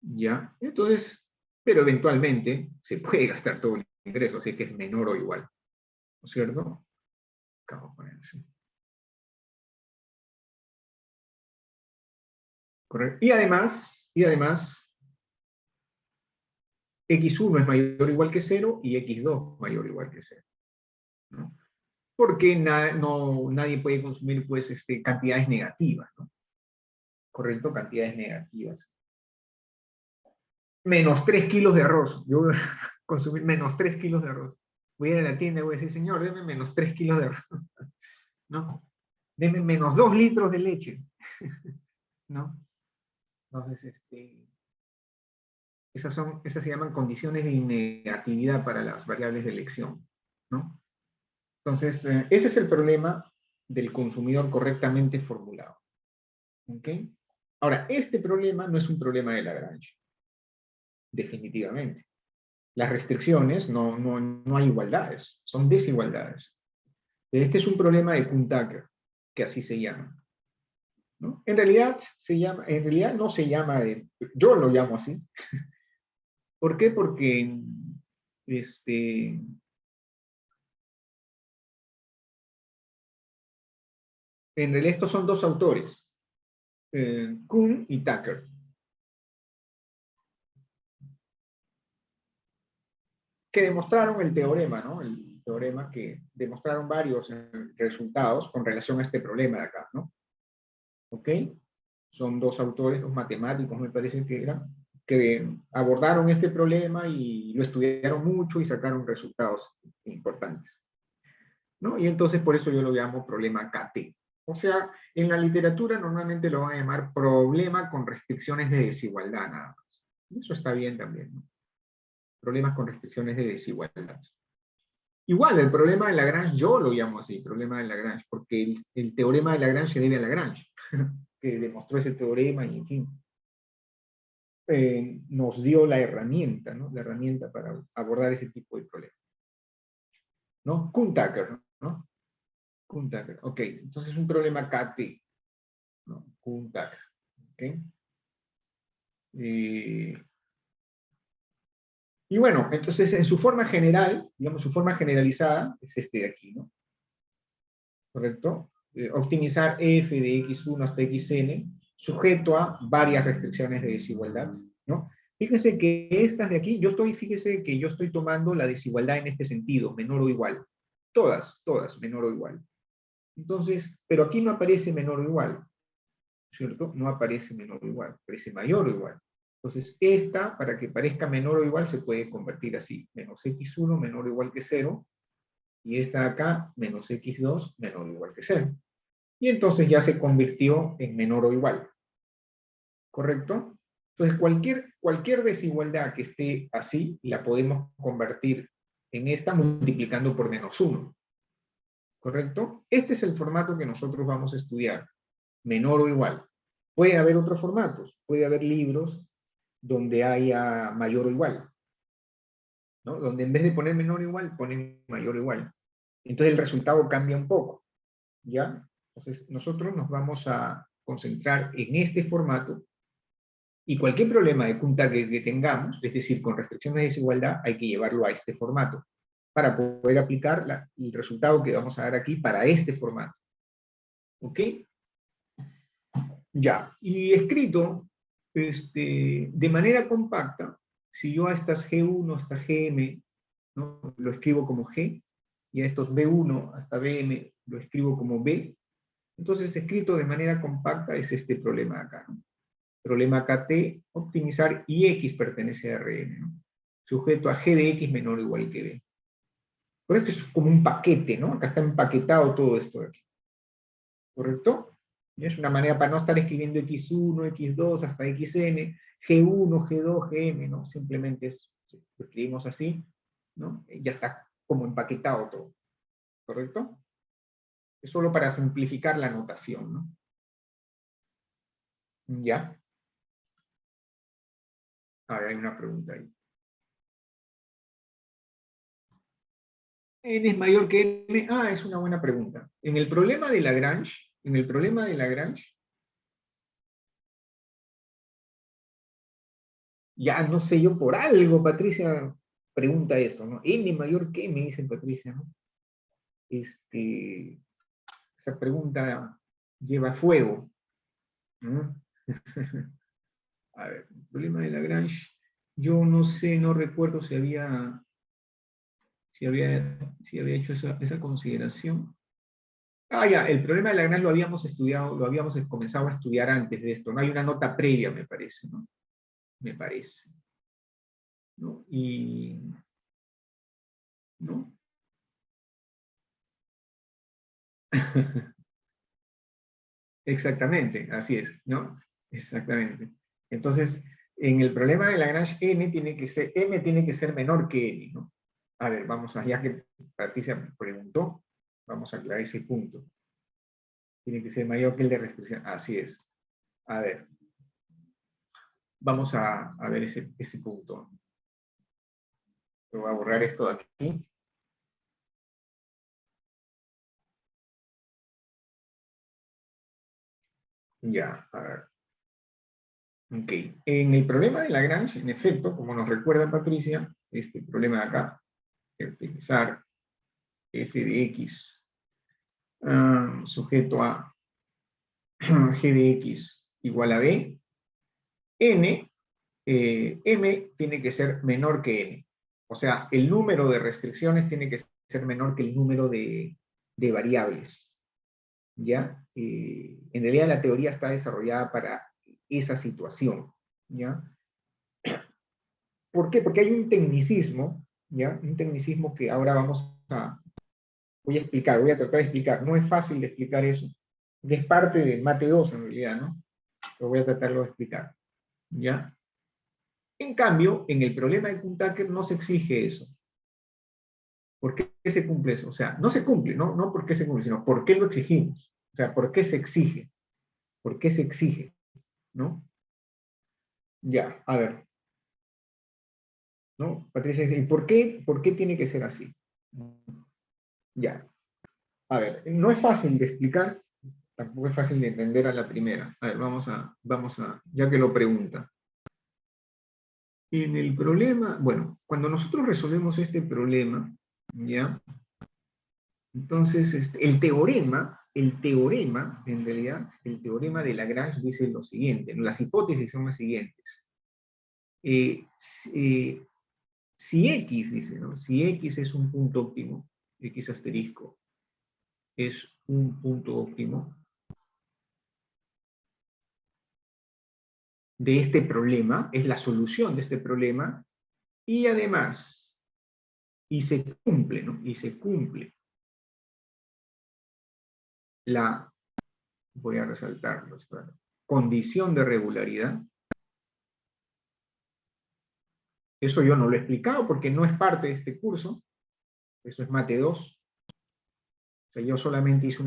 ¿Ya? Entonces, pero eventualmente se puede gastar todo el ingreso, así que es menor o igual, ¿no es cierto? Acabo de poner así. Correcto. Y además, X1 es mayor o igual que 0 y X2 mayor o igual que 0, ¿no? Porque nadie puede consumir pues, cantidades negativas, ¿no? Correcto, cantidades negativas. Menos 3 kilos de arroz. Yo voy a consumir menos 3 kilos de arroz. Voy a ir a la tienda y voy a decir, señor, deme menos 3 kilos de arroz. ¿No? Deme menos 2 litros de leche. ¿No? Entonces, esas se llaman condiciones de innegatividad para las variables de elección, ¿no? Entonces, ese es el problema del consumidor correctamente formulado. ¿Ok? Ahora, este problema no es un problema de Lagrange, definitivamente. Las restricciones, no hay igualdades, son desigualdades. Este es un problema de Kuhn-Tucker, que así se llama, ¿no? En realidad no se llama, yo lo llamo así. ¿Por qué? Porque en realidad estos son dos autores, Kuhn y Tucker. Que demostraron el teorema, ¿no? El teorema que demostraron varios resultados con relación a este problema de acá, ¿no? ¿Ok? Son dos autores, dos matemáticos, me parece que eran, que abordaron este problema y lo estudiaron mucho y sacaron resultados importantes, ¿no? Y entonces por eso yo lo llamo problema KT. O sea, en la literatura normalmente lo van a llamar problema con restricciones de desigualdad, nada más. Y eso está bien también, ¿no? Problemas con restricciones de desigualdad. Igual, el problema de Lagrange, yo lo llamo así, problema de Lagrange, porque el teorema de Lagrange se debe a Lagrange, que demostró ese teorema y, en fin, nos dio la herramienta, ¿no? La herramienta para abordar ese tipo de problemas. ¿No? Kuhn-Tucker, ¿no? Kuhn-Tucker, ok. Entonces un problema KT, ¿no? Kuhn-Tucker, ok. Y bueno, entonces en su forma general, digamos su forma generalizada, es este de aquí, ¿no? ¿Correcto? Optimizar f de x1 hasta xn, sujeto a varias restricciones de desigualdad, ¿no? Fíjense que estas de aquí, fíjense que yo estoy tomando la desigualdad en este sentido, menor o igual. Todas, menor o igual. Entonces, pero aquí no aparece menor o igual, ¿cierto? No aparece menor o igual, aparece mayor o igual. Entonces, esta, para que parezca menor o igual, se puede convertir así, menos x1 menor o igual que 0, y esta de acá, menos x2 menor o igual que 0. Y entonces ya se convirtió en menor o igual. ¿Correcto? Entonces, cualquier desigualdad que esté así, la podemos convertir en esta multiplicando por menos 1. ¿Correcto? Este es el formato que nosotros vamos a estudiar, menor o igual. Puede haber otros formatos, puede haber libros donde haya mayor o igual, ¿no? Donde en vez de poner menor o igual, ponen mayor o igual. Entonces el resultado cambia un poco, ¿ya? Entonces nosotros nos vamos a concentrar en este formato y cualquier problema de Kuhn-Tucker que tengamos, es decir, con restricciones de desigualdad, hay que llevarlo a este formato para poder aplicar el resultado que vamos a dar aquí para este formato. ¿Ok? Ya, y escrito de manera compacta, si yo a estas G1 hasta Gm, ¿no? Lo escribo como G, y a estos B1 hasta Bm lo escribo como B, entonces escrito de manera compacta es este problema de acá, ¿no? Problema KT, optimizar y X pertenece a Rn, ¿no? Sujeto a G de X menor o igual que B. Por esto es como un paquete, ¿no? Acá está empaquetado todo esto de aquí. ¿Correcto? Y es una manera para no estar escribiendo x1, x2 hasta xn, g1, g2, gm, ¿no? Simplemente lo escribimos así, ¿no? Y ya está como empaquetado todo. ¿Correcto? Es solo para simplificar la notación, ¿no? ¿Ya? Ahora hay una pregunta ahí. ¿N es mayor que m? Ah, es una buena pregunta. En el problema de Lagrange, ya no sé yo por algo, Patricia pregunta eso, ¿no? N mayor que m, dice Patricia, ¿no? Esa pregunta lleva fuego, ¿no? A ver, el problema de Lagrange, yo no sé, no recuerdo si había hecho esa consideración. Ah, ya, el problema de Lagrange lo habíamos estudiado, lo habíamos comenzado a estudiar antes de esto, no hay una nota previa, me parece, ¿no? Me parece. ¿No? Y, ¿no? Exactamente, así es, ¿no? Exactamente. Entonces, en el problema de Lagrange, m tiene que ser menor que n, ¿no? A ver, ya que Patricia preguntó, vamos a aclarar ese punto. Tiene que ser mayor que el de restricción, así es. A ver, vamos a ver ese punto. Voy a borrar esto de aquí. Ya, a ver. Ok, en el problema de Lagrange, en efecto, como nos recuerda Patricia, este problema de acá, utilizar f de x sujeto a g de x igual a b, m tiene que ser menor que n. O sea, el número de restricciones tiene que ser menor que el número de variables. ¿Ya? en realidad la teoría está desarrollada para esa situación, ¿ya? ¿Por qué? Porque hay un tecnicismo, ¿ya? Un tecnicismo que ahora voy a explicar, voy a tratar de explicar. No es fácil de explicar eso, es parte del mate 2 en realidad, ¿no? Pero voy a tratarlo de explicar, ¿ya? En cambio, en el problema de Kuhn-Tucker no se exige eso. ¿Por qué se cumple eso? O sea, no se cumple, no por qué se cumple, sino por qué lo exigimos. O sea, ¿por qué se exige? ¿Por qué se exige? ¿No? Ya, a ver. ¿No? Patricia dice, ¿y por qué tiene que ser así? Ya. A ver, no es fácil de explicar, tampoco es fácil de entender a la primera. A ver, vamos a, ya que lo pregunta. En el problema, bueno, cuando nosotros resolvemos este problema, ¿ya? Entonces, el teorema, en realidad, el teorema de Lagrange dice lo siguiente, ¿no? Las hipótesis son las siguientes. Si X, dice, ¿no? Si X es un punto óptimo, X asterisco, es un punto óptimo de este problema, es la solución de este problema, y además, y se cumple, ¿no? Y se cumple la, voy a resaltarlo, condición de regularidad. Eso yo no lo he explicado porque no es parte de este curso, eso es mate 2. O sea, yo solamente hice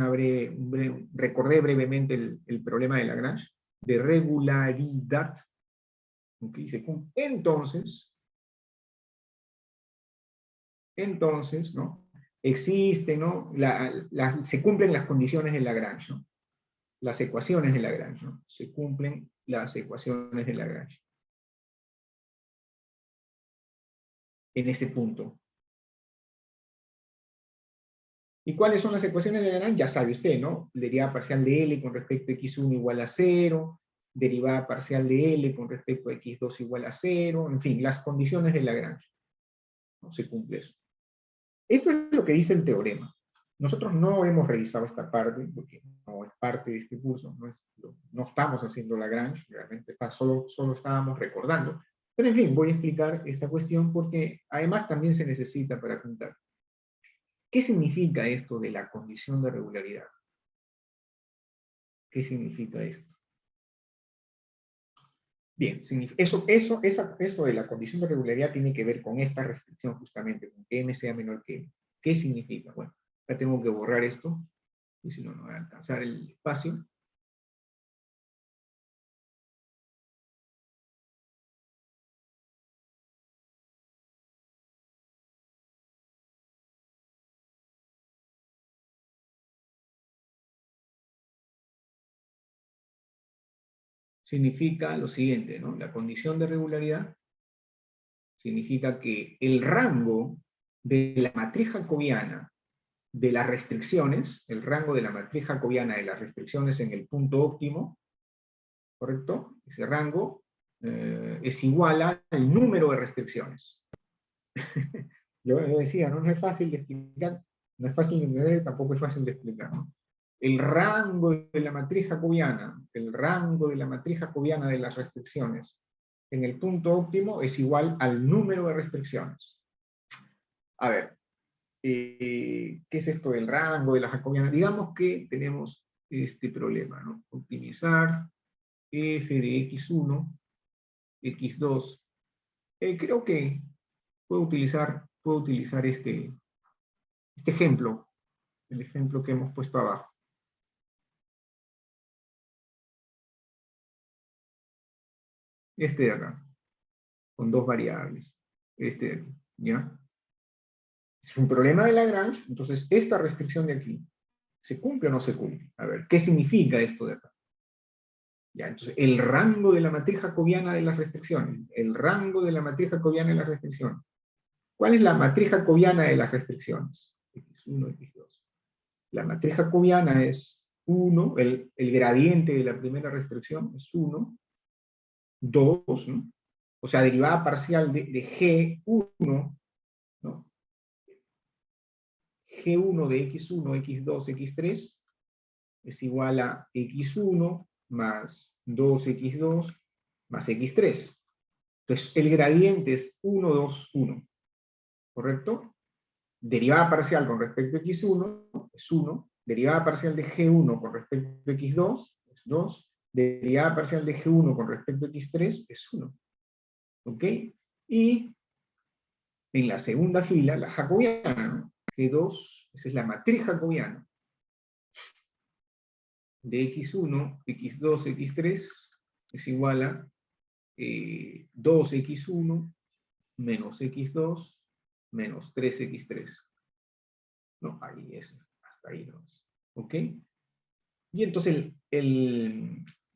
recordé brevemente el problema de Lagrange, de regularidad. ¿Okay? Entonces, ¿no? Existe, ¿no? Se cumplen las condiciones de Lagrange, ¿no? Las ecuaciones de Lagrange, ¿no? Se cumplen las ecuaciones de Lagrange. En ese punto. ¿Y cuáles son las ecuaciones de Lagrange? Ya sabe usted, ¿no? Derivada parcial de L con respecto a x1 igual a 0, derivada parcial de L con respecto a x2 igual a 0, en fin, las condiciones de Lagrange. ¿No? Se cumple eso. Esto es lo que dice el teorema. Nosotros no hemos revisado esta parte, porque no es parte de este curso, no estamos haciendo Lagrange, realmente solo estábamos recordando. Pero en fin, voy a explicar esta cuestión porque además también se necesita para juntar. ¿Qué significa esto de la condición de regularidad? ¿Qué significa esto? Bien, eso de la condición de regularidad tiene que ver con esta restricción justamente, con que m sea menor que n. ¿Qué significa? Bueno, ya tengo que borrar esto, y si no, no voy a alcanzar el espacio. Significa lo siguiente, ¿no? La condición de regularidad significa que el rango de la matriz jacobiana de las restricciones, el rango de la matriz jacobiana de las restricciones en el punto óptimo, ¿correcto? Ese rango es igual al número de restricciones. yo decía, no es fácil de explicar, no es fácil de entender, tampoco es fácil de explicar, ¿no? El rango de la matriz jacobiana, de las restricciones en el punto óptimo es igual al número de restricciones. A ver, ¿qué es esto del rango de la jacobiana? Digamos que tenemos este problema, ¿no? Optimizar f de x1, x2. Creo que puedo utilizar este ejemplo, el ejemplo que hemos puesto abajo. Este de acá, con dos variables. Este de aquí, ¿ya? Es un problema de Lagrange, entonces esta restricción de aquí, ¿se cumple o no se cumple? A ver, ¿qué significa esto de acá? Ya, entonces, el rango de la matriz jacobiana de las restricciones. El rango de la matriz jacobiana de las restricciones. ¿Cuál es la matriz jacobiana de las restricciones? X1, X2. La matriz jacobiana es 1, el gradiente de la primera restricción es 1, 2, ¿no? O sea, derivada parcial de G1, ¿no? G1 de X1, X2, X3, es igual a x1 más 2x2 más x3. Entonces, el gradiente es 1, 2, 1. ¿Correcto? Derivada parcial con respecto a x1 es 1. Derivada parcial de g1 con respecto a x2 es 2. Derivada parcial de g1 con respecto a x3 es 1. ¿Ok? Y en la segunda fila, la jacobiana, ¿no? G2, esa es la matriz jacobiana de x1, x2, x3 es igual a 2x1 menos x2 menos 3x3. No, ahí es, hasta ahí no es. ¿Ok? Y entonces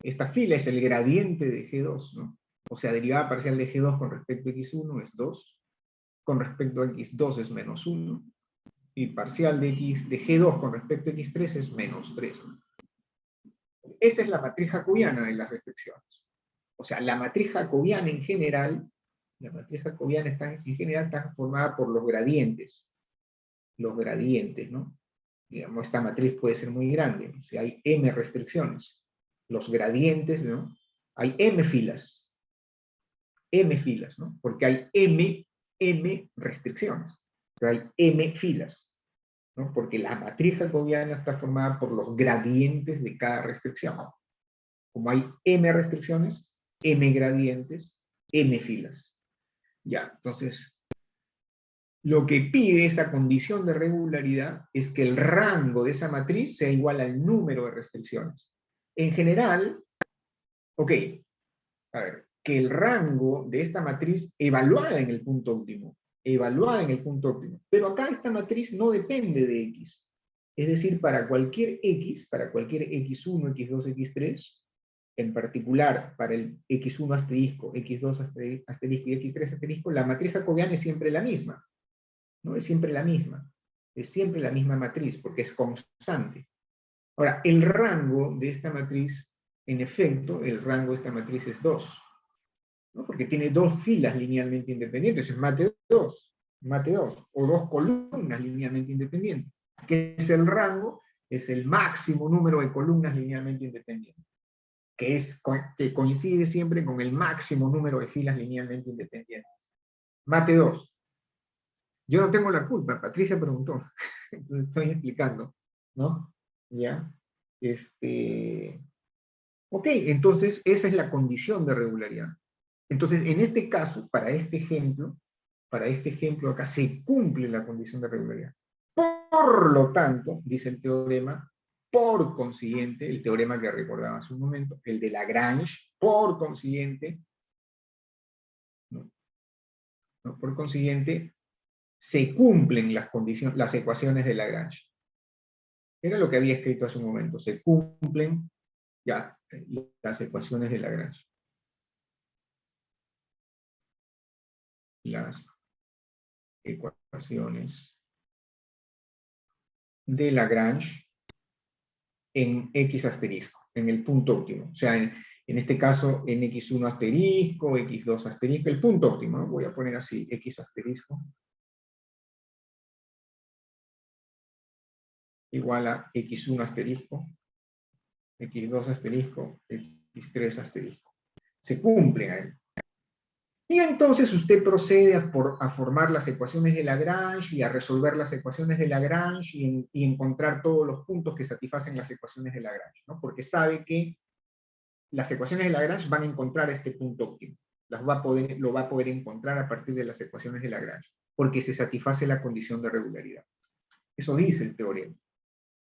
esta fila es el gradiente de G2, ¿no? O sea, derivada parcial de G2 con respecto a x1 es 2, con respecto a x2 es menos 1, y parcial de G2 con respecto a x3 es menos 3. Esa es la matriz jacobiana de las restricciones. O sea, la matriz jacobiana en general, está formada por los gradientes. Los gradientes, ¿no? Digamos, esta matriz puede ser muy grande, ¿no? Si hay m restricciones. Los gradientes, ¿no? Hay m filas, ¿no? Porque hay m restricciones. Pero hay m filas, ¿no? Porque la matriz jacobiana está formada por los gradientes de cada restricción. Como hay m restricciones, m gradientes, m filas. Ya, entonces, lo que pide esa condición de regularidad es que el rango de esa matriz sea igual al número de restricciones. En general, ok, a ver, que el rango de esta matriz evaluada en el punto óptimo, pero acá esta matriz no depende de x. Es decir, para cualquier x, para cualquier x1, x2, x3, en particular para el x1 asterisco, x2 asterisco y x3 asterisco, la matriz jacobiana es siempre la misma. ¿No? Es siempre la misma matriz, porque es constante. Ahora, el rango de esta matriz, en efecto, el rango de esta matriz es 2, ¿no? Porque tiene dos filas linealmente independientes, es mate 2, o dos columnas linealmente independientes. ¿Qué es el rango? Es el máximo número de columnas linealmente independientes, que coincide siempre con el máximo número de filas linealmente independientes. Mate 2. Yo no tengo la culpa, Patricia preguntó, entonces estoy explicando, ¿no? ¿Ya? Ok, entonces esa es la condición de regularidad. Entonces, en este caso, para este ejemplo acá se cumple la condición de regularidad. Por lo tanto, dice el teorema, por consiguiente, el teorema que recordaba hace un momento, el de Lagrange, por consiguiente, ¿no? Por consiguiente, se cumplen las ecuaciones de Lagrange. Era lo que había escrito hace un momento. Se cumplen ya las ecuaciones de Lagrange. Las ecuaciones de Lagrange en x asterisco, en el punto óptimo. O sea, en este caso, en x1 asterisco, x2 asterisco, el punto óptimo, ¿no? Voy a poner así, x asterisco igual a x1 asterisco, x2 asterisco, x3 asterisco. Se cumplen ahí. Y entonces usted procede a formar las ecuaciones de Lagrange y a resolver las ecuaciones de Lagrange y encontrar todos los puntos que satisfacen las ecuaciones de Lagrange, ¿no? Porque sabe que las ecuaciones de Lagrange van a encontrar este punto óptimo. Lo va a poder encontrar a partir de las ecuaciones de Lagrange, porque se satisface la condición de regularidad. Eso dice el teorema.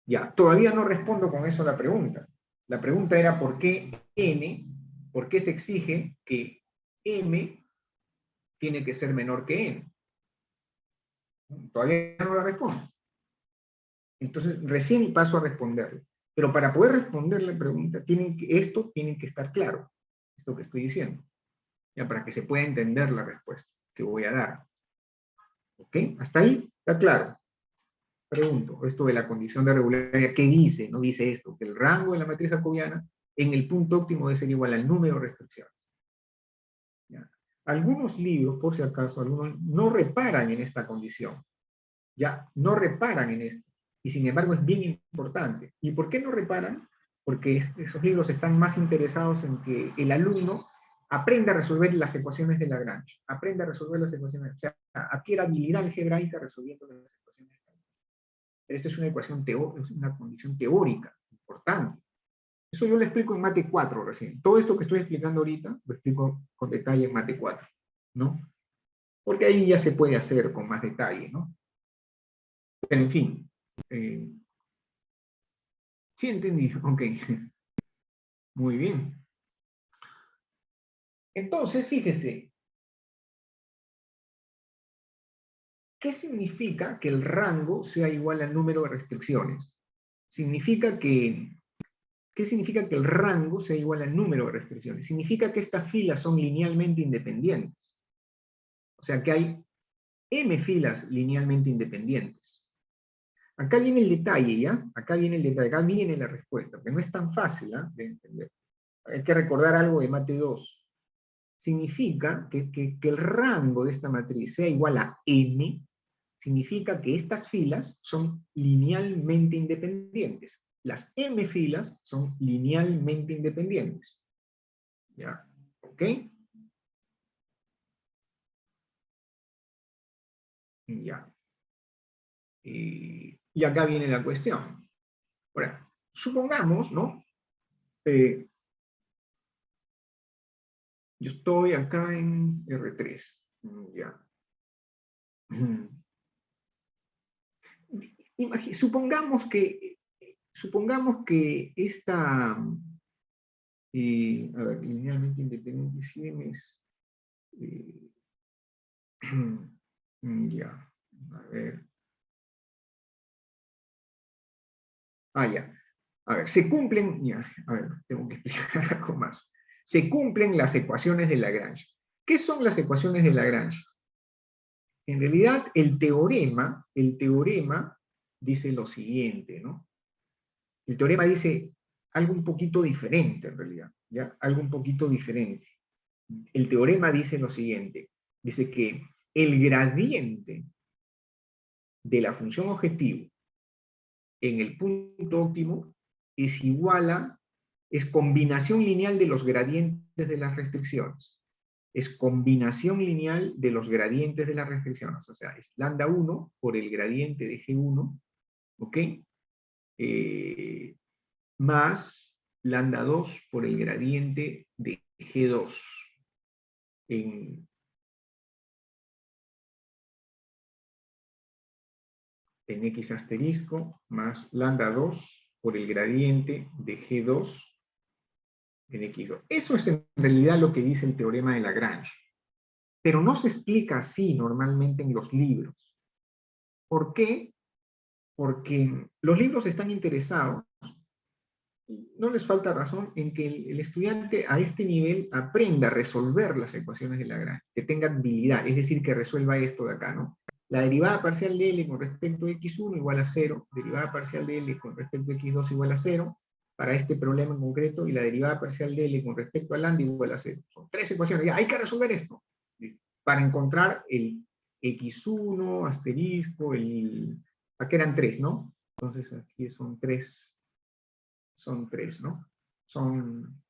Ya, todavía no respondo con eso a la pregunta. La pregunta era por qué se exige que m tiene que ser menor que n. Todavía no la respondo. Entonces, recién paso a responderle. Pero para poder responder la pregunta, esto tiene que estar claro, esto que estoy diciendo, ya, para que se pueda entender la respuesta que voy a dar. ¿Ok? ¿Hasta ahí? ¿Está claro? Pregunto, esto de la condición de regularidad, ¿qué dice? No dice esto, que el rango de la matriz jacobiana en el punto óptimo debe ser igual al número de restricciones. ¿Ya? Algunos libros, por si acaso, algunos no reparan en esta condición. Ya, no reparan en esto. y sin embargo es bien importante. ¿Y por qué no reparan? Porque esos libros están más interesados en que el alumno aprenda a resolver las ecuaciones de Lagrange, aprenda a resolver las ecuaciones, o sea, adquiera habilidad algebraica resolviendo las ecuaciones de Lagrange. Pero esto es una ecuación es una condición teórica importante. Eso yo lo explico en Mate 4 recién. Todo esto que estoy explicando ahorita, lo explico con detalle en Mate 4, ¿no? Porque ahí ya se puede hacer con más detalle, ¿no? Pero en fin, sí entendí, ok. Muy bien. Entonces, fíjese, ¿qué significa que el rango sea igual al número de restricciones? Significa que, ¿qué significa que el rango sea igual al número de restricciones? Significa que estas filas son linealmente independientes. O sea, que hay m filas linealmente independientes. Acá viene el detalle, ¿ya? Acá viene el detalle, acá viene la respuesta, que no es tan fácil de entender. Hay que recordar algo de Mate 2. Significa que el rango de esta matriz sea igual a n, significa que estas filas son linealmente independientes. Las m filas son linealmente independientes. ¿Ya? ¿Ok? Ya. Y acá viene la cuestión. Ahora, supongamos, ¿no? Yo estoy acá en R3. Ya. Supongamos que esta, a ver, linealmente independiente, si M es, ya, a ver. Ya. A ver, se cumplen, ya, a ver, tengo que explicar algo más. Se cumplen las ecuaciones de Lagrange. ¿Qué son las ecuaciones de Lagrange? En realidad, el teorema dice lo siguiente, ¿no? El teorema dice algo un poquito diferente, en realidad, ¿ya? Algo un poquito diferente. El teorema dice lo siguiente, dice que el gradiente de la función objetivo en el punto óptimo es igual a, es combinación lineal de los gradientes de las restricciones. Es combinación lineal de los gradientes de las restricciones, o sea, es lambda 1 por el gradiente de G1, ¿ok? Más lambda 2 por el gradiente de G2 en X asterisco más lambda 2 por el gradiente de G2 en X2. Eso es en realidad lo que dice el teorema de Lagrange. Pero no se explica así normalmente en los libros. ¿Por qué? Porque los libros están interesados, no les falta razón, en que el estudiante a este nivel aprenda a resolver las ecuaciones de Lagrange, que tenga habilidad, es decir, que resuelva esto de acá, ¿no? La derivada parcial de L con respecto a X1 igual a 0, derivada parcial de L con respecto a X2 igual a 0, para este problema en concreto, y la derivada parcial de L con respecto a lambda igual a 0. Son tres ecuaciones, ya, hay que resolver esto, para encontrar el X1, asterisco, aquí eran tres, ¿no? Entonces aquí son tres, ¿no? Son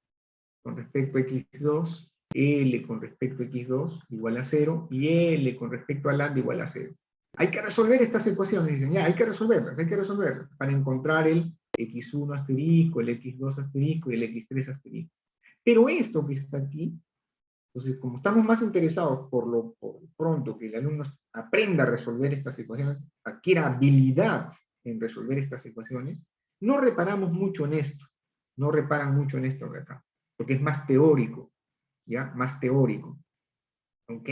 con respecto a X2, L con respecto a X2 igual a 0, y L con respecto a lambda igual a 0. Hay que resolver estas ecuaciones, dicen, ya, hay que resolverlas, para encontrar el X1 asterisco, el X2 asterisco y el X3 asterisco. Pero esto que está aquí, entonces, como estamos más interesados por pronto que el alumno aprenda a resolver estas ecuaciones, adquiera habilidad en resolver estas ecuaciones, no reparamos mucho en esto, no reparan mucho en esto de acá, porque es más teórico, ¿ya? Más teórico, ¿ok?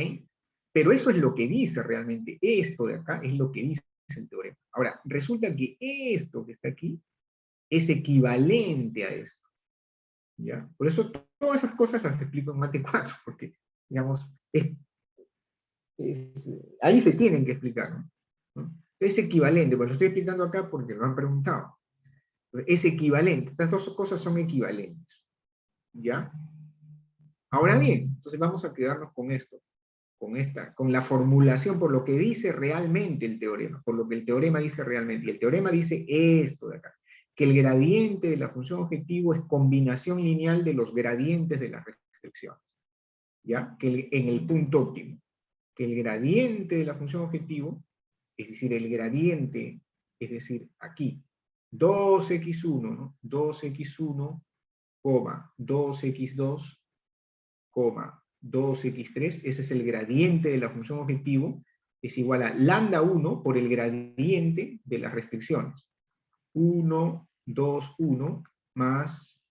Pero eso es lo que dice realmente, esto de acá es lo que dice el teorema. Ahora, resulta que esto que está aquí es equivalente a esto. ¿Ya? Por eso todas esas cosas las explico en Mate 4, porque, digamos, ahí se tienen que explicar, ¿no? Es equivalente, pues lo estoy explicando acá porque lo han preguntado. Es equivalente, estas dos cosas son equivalentes. ¿Ya? Ahora bien, entonces vamos a quedarnos con esto. con la formulación, por lo que dice realmente el teorema, por lo que el teorema dice realmente. Y el teorema dice esto de acá, que el gradiente de la función objetivo es combinación lineal de los gradientes de las restricciones. ¿Ya? En el punto óptimo, que el gradiente de la función objetivo, es decir, el gradiente, es decir, aquí, 2x1, ¿no? 2x1, 2x2, 2x3, ese es el gradiente de la función objetivo, es igual a lambda 1 por el gradiente de las restricciones. 1, 2, 1, más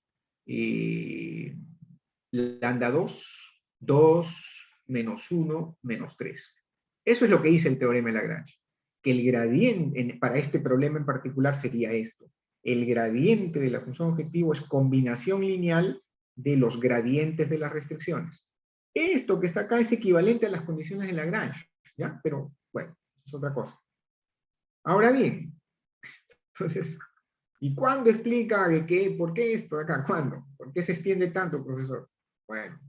lambda 2, 2, menos 1, menos 3. Eso es lo que dice el teorema de Lagrange. Que el gradiente, para este problema en particular, sería esto. El gradiente de la función objetivo es combinación lineal de los gradientes de las restricciones. Esto que está acá es equivalente a las condiciones de Lagrange, ¿ya? Pero, bueno, es otra cosa. Ahora bien, entonces, ¿y cuándo explica de qué, por qué esto de acá? ¿Cuándo? ¿Por qué se extiende tanto, profesor? Bueno,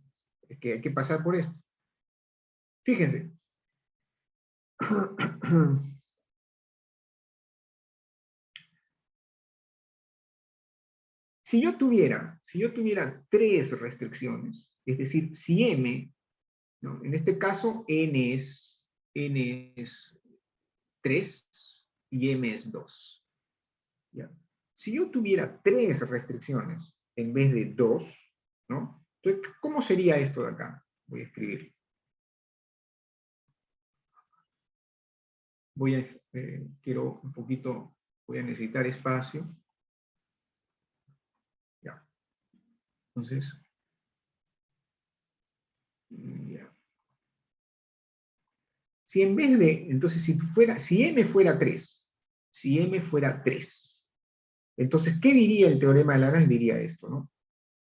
es que hay que pasar por esto. Fíjense. Si yo tuviera 3 restricciones, es decir, si m, ¿no? En este caso n es 3 y m es 2. ¿Ya? Si yo tuviera 3 restricciones en vez de 2, ¿no? Entonces, ¿cómo sería esto de acá? Voy a escribir. Quiero un poquito, voy a necesitar espacio. Ya. Entonces, ya. Si en vez de, entonces si m fuera 3, entonces, ¿qué diría el teorema de Lagrange? Diría esto, ¿no?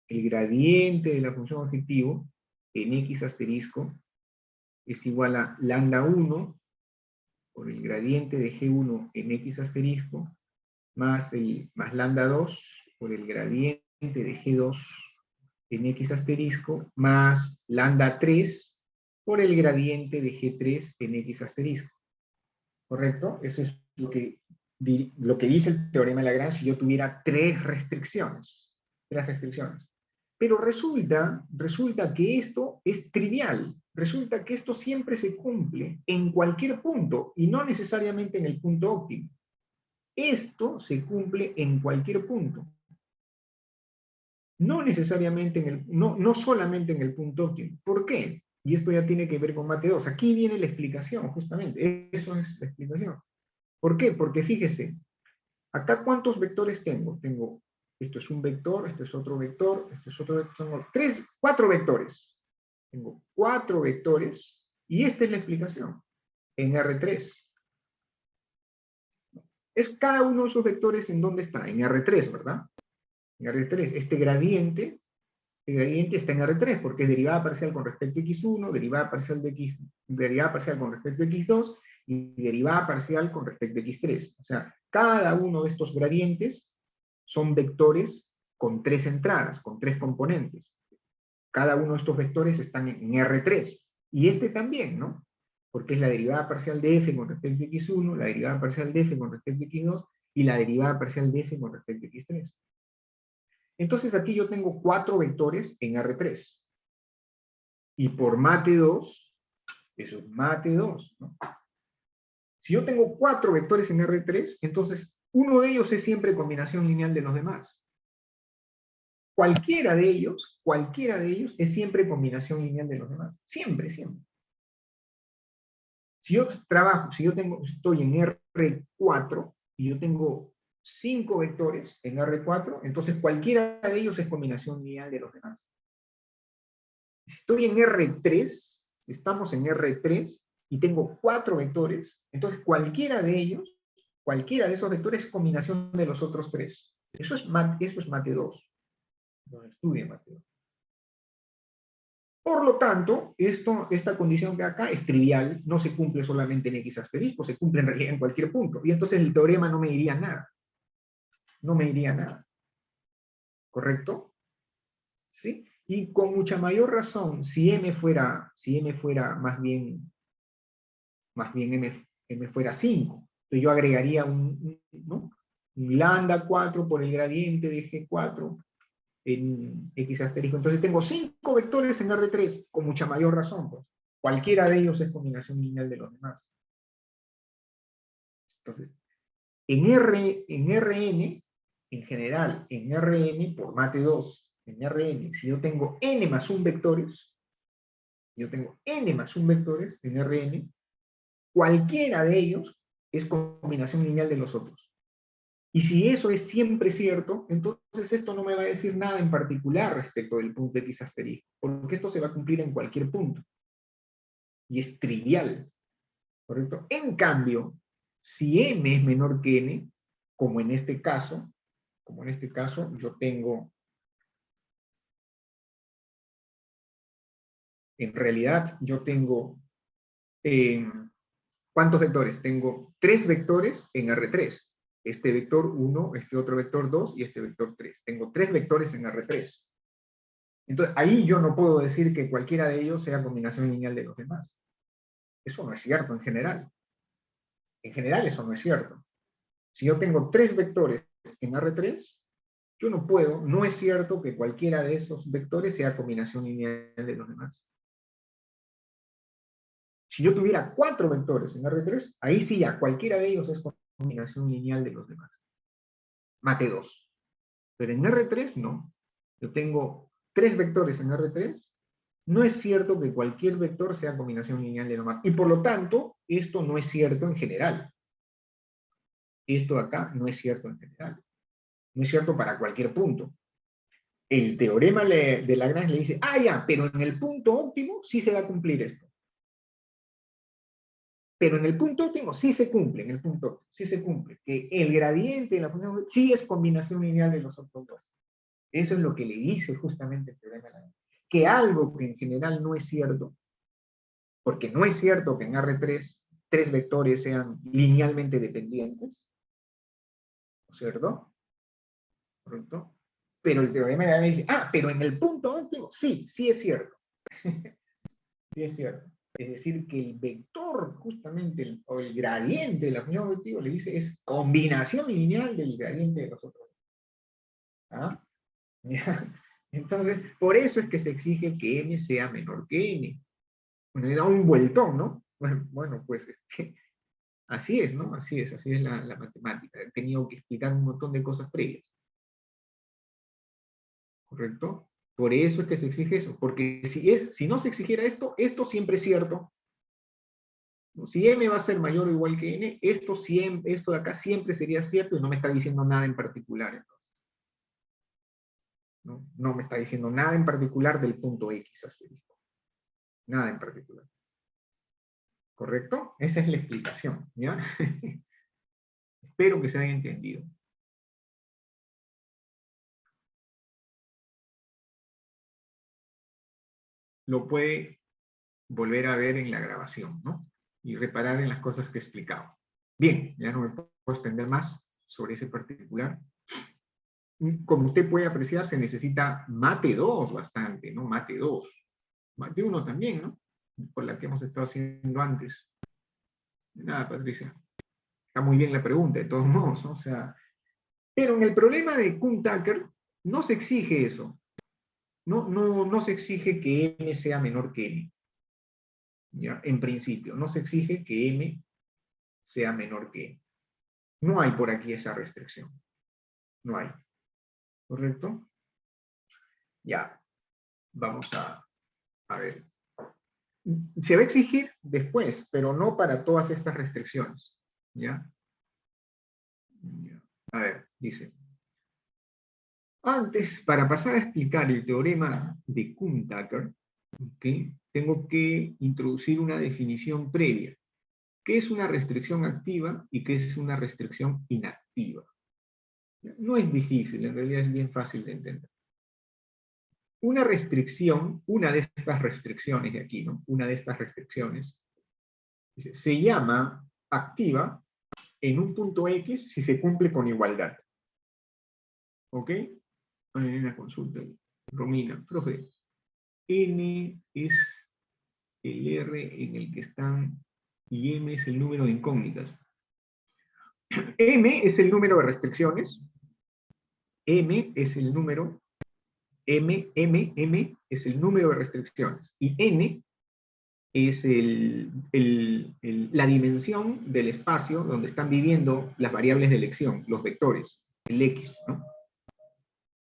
El gradiente de la función objetivo en x asterisco es igual a lambda 1 por el gradiente de G1 en x asterisco más lambda 2 por el gradiente de G2 en x asterisco más lambda 3 por el gradiente de G3 en x asterisco. ¿Correcto? Eso es lo que dice el teorema de Lagrange si yo tuviera 3 restricciones. Pero resulta que esto es trivial. Resulta que esto siempre se cumple en cualquier punto y no necesariamente en el punto óptimo. Esto se cumple en cualquier punto. No necesariamente no solamente en el punto óptimo. ¿Por qué? Y esto ya tiene que ver con mate 2. Aquí viene la explicación, justamente. Eso es la explicación. ¿Por qué? Porque fíjese, acá ¿cuántos vectores tengo? Esto es un vector, esto es otro vector, esto es otro vector. Tengo 4 vectores. Tengo 4 vectores y esta es la explicación. En R3. Cada uno de esos vectores, ¿en dónde está? En R3, ¿verdad? En R3. Este gradiente está en R3 porque es derivada parcial con respecto a x1, derivada parcial con respecto a x2 y derivada parcial con respecto a x3. O sea, cada uno de estos gradientes son vectores con 3 entradas, con 3 componentes. Cada uno de estos vectores están en R3. Y este también, ¿no? Porque es la derivada parcial de f con respecto a x1, la derivada parcial de f con respecto a x2 y la derivada parcial de f con respecto a x3. Entonces aquí yo tengo 4 vectores en R3. Y por mate 2, eso es mate 2, ¿no? Si yo tengo 4 vectores en R3, entonces uno de ellos es siempre combinación lineal de los demás. Cualquiera de ellos es siempre combinación lineal de los demás. Siempre, siempre. Si yo estoy en R4 y yo tengo 5 vectores en R4, entonces cualquiera de ellos es combinación lineal de los demás. Si estoy en R3, estamos en R3, y tengo 4 vectores, entonces cualquiera de esos vectores es combinación de los otros 3. Eso es mate 2. No estudien mate 2. Por lo tanto, esta condición que acá es trivial, no se cumple solamente en x asterisco, se cumple en realidad en cualquier punto. Y entonces el teorema no me diría nada. No me diría nada. ¿Correcto? ¿Sí? Y con mucha mayor razón, si m fuera más bien m fuera 5, entonces yo agregaría ¿no? un lambda 4 por el gradiente de G4 en X asterisco. Entonces tengo 5 vectores en R3, con mucha mayor razón, pues. Cualquiera de ellos es combinación lineal de los demás. Entonces, en Rn, en general, en Rn, por mate 2, en Rn, si yo tengo n más 1 vectores, en Rn, cualquiera de ellos es combinación lineal de los otros. Y si eso es siempre cierto, entonces esto no me va a decir nada en particular respecto del punto X asterisco, porque esto se va a cumplir en cualquier punto. Y es trivial, ¿correcto? En cambio, si m es menor que n, como en este caso yo tengo, en realidad yo tengo, ¿cuántos vectores? Tengo 3 vectores en R3. Este vector 1, este otro vector 2 y este vector 3. Tengo 3 vectores en R3. Entonces, ahí yo no puedo decir que cualquiera de ellos sea combinación lineal de los demás. Eso no es cierto en general. En general eso no es cierto. Si yo tengo 3 vectores en R3, yo no puedo, no es cierto que cualquiera de esos vectores sea combinación lineal de los demás. Si yo tuviera 4 vectores en R3, ahí sí ya cualquiera de ellos es combinación lineal de los demás. Mate 2. Pero en R3 no. Yo tengo 3 vectores en R3, no es cierto que cualquier vector sea combinación lineal de los demás. Y por lo tanto, esto no es cierto en general. Esto acá no es cierto en general. No es cierto para cualquier punto. El teorema de Lagrange le dice, ya, pero en el punto óptimo sí se va a cumplir esto. Pero en el punto óptimo sí se cumple, en el punto óptimo, sí se cumple. Que el gradiente de la función sí es combinación lineal de los otros dos. Eso es lo que le dice justamente el teorema de Lagrange. Que algo que en general no es cierto, porque no es cierto que en R3 3 vectores sean linealmente dependientes, ¿no es cierto? ¿Correcto? Pero el teorema de Lagrange dice, pero en el punto óptimo, sí es cierto. Sí es cierto. Es decir, que el vector, justamente, o el gradiente de la función objetiva, le dice, es combinación lineal del gradiente de los otros. ¿Ah? Entonces, por eso es que se exige que m sea menor que n. Bueno, le da un vueltón, ¿no? Bueno, pues así es, ¿no? Así es la matemática. He tenido que explicar un montón de cosas previas. ¿Correcto? Por eso es que se exige eso. Porque si no se exigiera esto, esto siempre es cierto. Si m va a ser mayor o igual que n, esto de acá siempre sería cierto y no me está diciendo nada en particular. Entonces. No me está diciendo nada en particular del punto X asterisco. Nada en particular. ¿Correcto? Esa es la explicación, ¿ya? Espero que se haya entendido. Lo puede volver a ver en la grabación, ¿no? Y reparar en las cosas que he explicado. Bien, ya no me puedo extender más sobre ese particular. Como usted puede apreciar, se necesita mate 2 bastante, ¿no? Mate 2. Mate 1 también, ¿no? Por la que hemos estado haciendo antes. Nada, Patricia. Está muy bien la pregunta, de todos modos, ¿no? O sea, pero en el problema de Kuhn-Tucker no se exige eso. No se exige que m sea menor que n. ¿Ya? En principio, no se exige que m sea menor que n. No hay por aquí esa restricción. No hay. ¿Correcto? Ya. Vamos a ver. Se va a exigir después, pero no para todas estas restricciones. ¿Ya? A ver, dice. Antes, para pasar a explicar el teorema de Kuhn-Tucker, ¿okay? Tengo que introducir una definición previa. ¿Qué es una restricción activa y qué es una restricción inactiva? No es difícil, en realidad es bien fácil de entender. Una restricción, una de estas restricciones de aquí, ¿no? Una de estas restricciones, se llama activa en un punto X si se cumple con igualdad. ¿Ok? Hay una consulta ahí. Romina, profe, N es el R en el que están y M es el número de incógnitas. M es el número de restricciones. M es el número, M es el número de restricciones. Y N es la dimensión del espacio donde están viviendo las variables de elección, los vectores, el X, ¿no?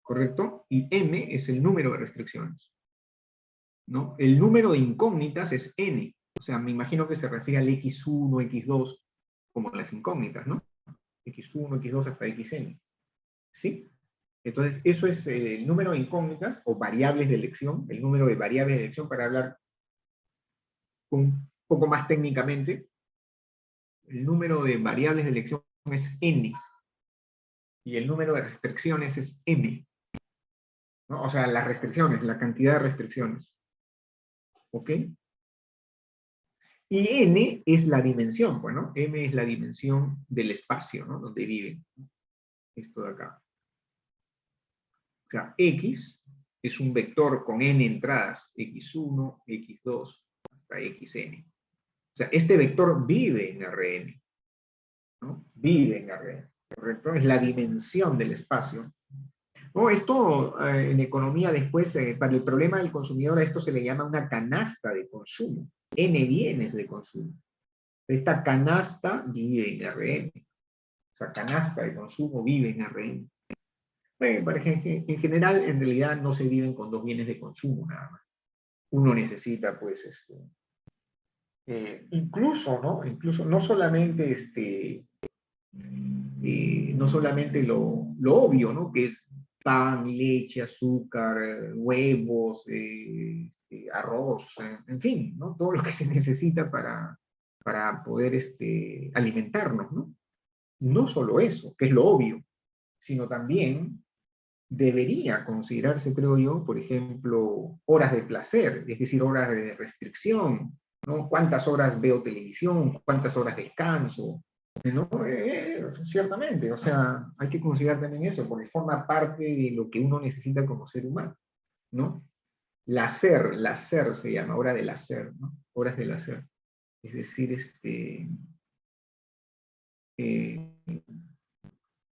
¿Correcto? Y M es el número de restricciones, ¿no? El número de incógnitas es N. O sea, me imagino que se refiere al X1, X2, como las incógnitas, ¿no? X1, X2 hasta Xn. ¿Sí? Entonces, eso es el número de incógnitas o variables de elección, el número de variables de elección para hablar un poco más técnicamente. El número de variables de elección es N y el número de restricciones es M, ¿no? O sea, las restricciones, la cantidad de restricciones. ¿Ok? Y N es la dimensión, pues, ¿no? M es la dimensión del espacio, ¿no? Donde viven. Esto de acá. O sea, X es un vector con N entradas, X1, X2, hasta Xn. O sea, este vector vive en Rn, ¿no? Vive en Rn, ¿correcto? Es la dimensión del espacio. No, esto en economía después, para el problema del consumidor, a esto se le llama una canasta de consumo. N bienes de consumo. Esta canasta vive en Rn. Esa canasta de consumo vive en Rn. Bueno, en general, en realidad no se viven con dos bienes de consumo nada más. Uno necesita, pues, incluso, ¿no? Incluso, no solamente, no solamente lo obvio, ¿no? Que es pan, leche, azúcar, huevos, arroz, en fin, ¿no? Todo lo que se necesita para poder alimentarnos, ¿no? No solo eso, que es lo obvio, sino también debería considerarse, creo yo, por ejemplo, horas de placer, es decir, horas de restricción, ¿no? ¿Cuántas horas veo televisión? ¿Cuántas horas descanso? ¿No? Ciertamente, o sea, hay que considerar también eso, porque forma parte de lo que uno necesita como ser humano, ¿no? Lacer se llama, hora del hacer, ¿no? Horas del hacer. Es decir, eh,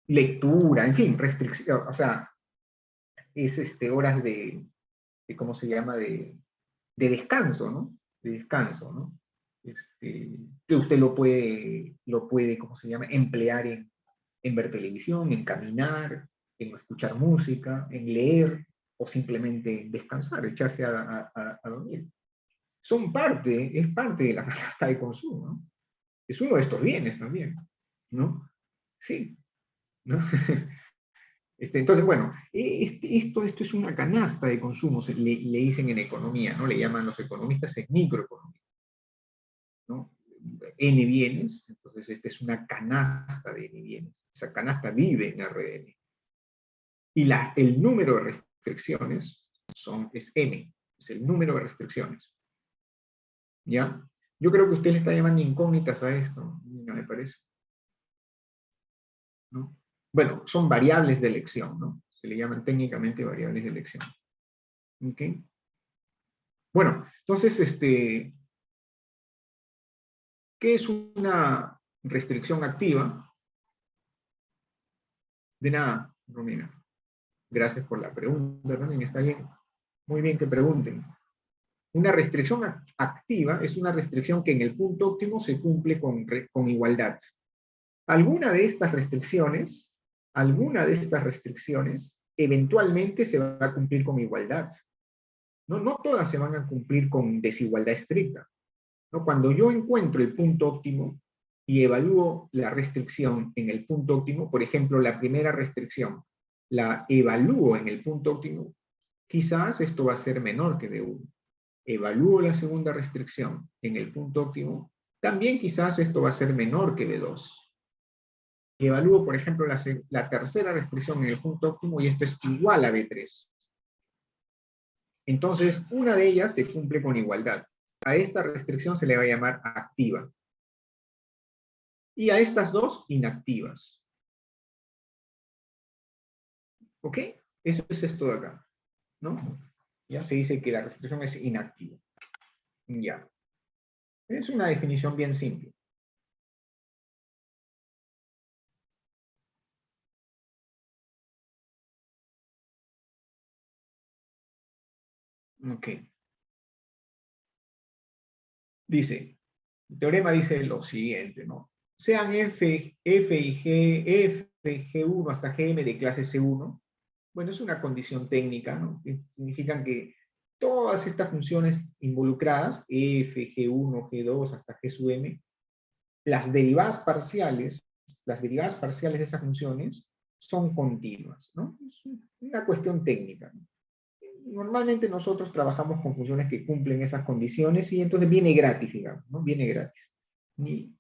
lectura, en fin, restricción, o sea, es horas ¿cómo se llama? De descanso, ¿no? De descanso, ¿no? Que usted lo puede, ¿cómo se llama? Emplear en ver televisión, en caminar, en escuchar música, en leer, o simplemente descansar, echarse a dormir. Es parte de la canasta de consumo, ¿no? Es uno de estos bienes también, ¿no? Sí, ¿no? Entonces, bueno, esto es una canasta de consumo, le dicen en economía, ¿no? Le llaman los economistas en microeconomía, ¿no? N bienes, entonces esta es una canasta de N bienes. Esa canasta vive en Rn. Y el número de restricciones es M, es el número de restricciones. ¿Ya? Yo creo que usted le está llamando incógnitas a esto, no me parece. ¿No? Bueno, son variables de elección, ¿no? Se le llaman técnicamente variables de elección. ¿Ok? Bueno, entonces, ¿qué es una restricción activa? De nada, Romina. Gracias por la pregunta también, está bien. Muy bien que pregunten. Una restricción activa es una restricción que en el punto óptimo se cumple con igualdad. Alguna de estas restricciones eventualmente se va a cumplir con igualdad. No todas se van a cumplir con desigualdad estricta, ¿no? Cuando yo encuentro el punto óptimo y evalúo la restricción en el punto óptimo, por ejemplo, la primera restricción, la evalúo en el punto óptimo, quizás esto va a ser menor que D1. Evalúo la segunda restricción en el punto óptimo, también quizás esto va a ser menor que B2. Evalúo, por ejemplo, la tercera restricción en el punto óptimo y esto es igual a B3. Entonces, una de ellas se cumple con igualdad. A esta restricción se le va a llamar activa. Y a estas dos, inactivas. ¿Ok? Eso es esto de acá. ¿no? Ya se dice que la restricción es inactiva. Ya. Es una definición bien simple. Ok. Dice, el teorema dice lo siguiente, ¿no? Sean F y G, G1 hasta Gm de clase C1. Bueno, es una condición técnica, ¿no? Que significan que todas estas funciones involucradas, F, G1, G2 hasta G sub m, las derivadas parciales de esas funciones son continuas, ¿no? Es una cuestión técnica, ¿no? Normalmente nosotros trabajamos con funciones que cumplen esas condiciones y entonces viene gratis, digamos, ¿no? Viene gratis. Y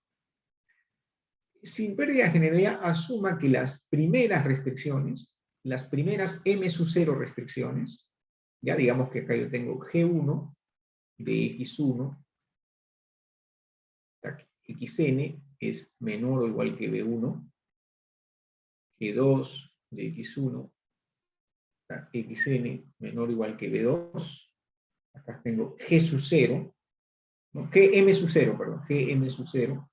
sin pérdida de generalidad, asuma que las primeras restricciones, las primeras m sub 0 restricciones, ya digamos que acá yo tengo G1 de x1, xn es menor o igual que b1, G2 de x1, xn menor o igual que b2, acá tengo G sub 0, ¿no? Gm sub 0, perdón, Gm sub 0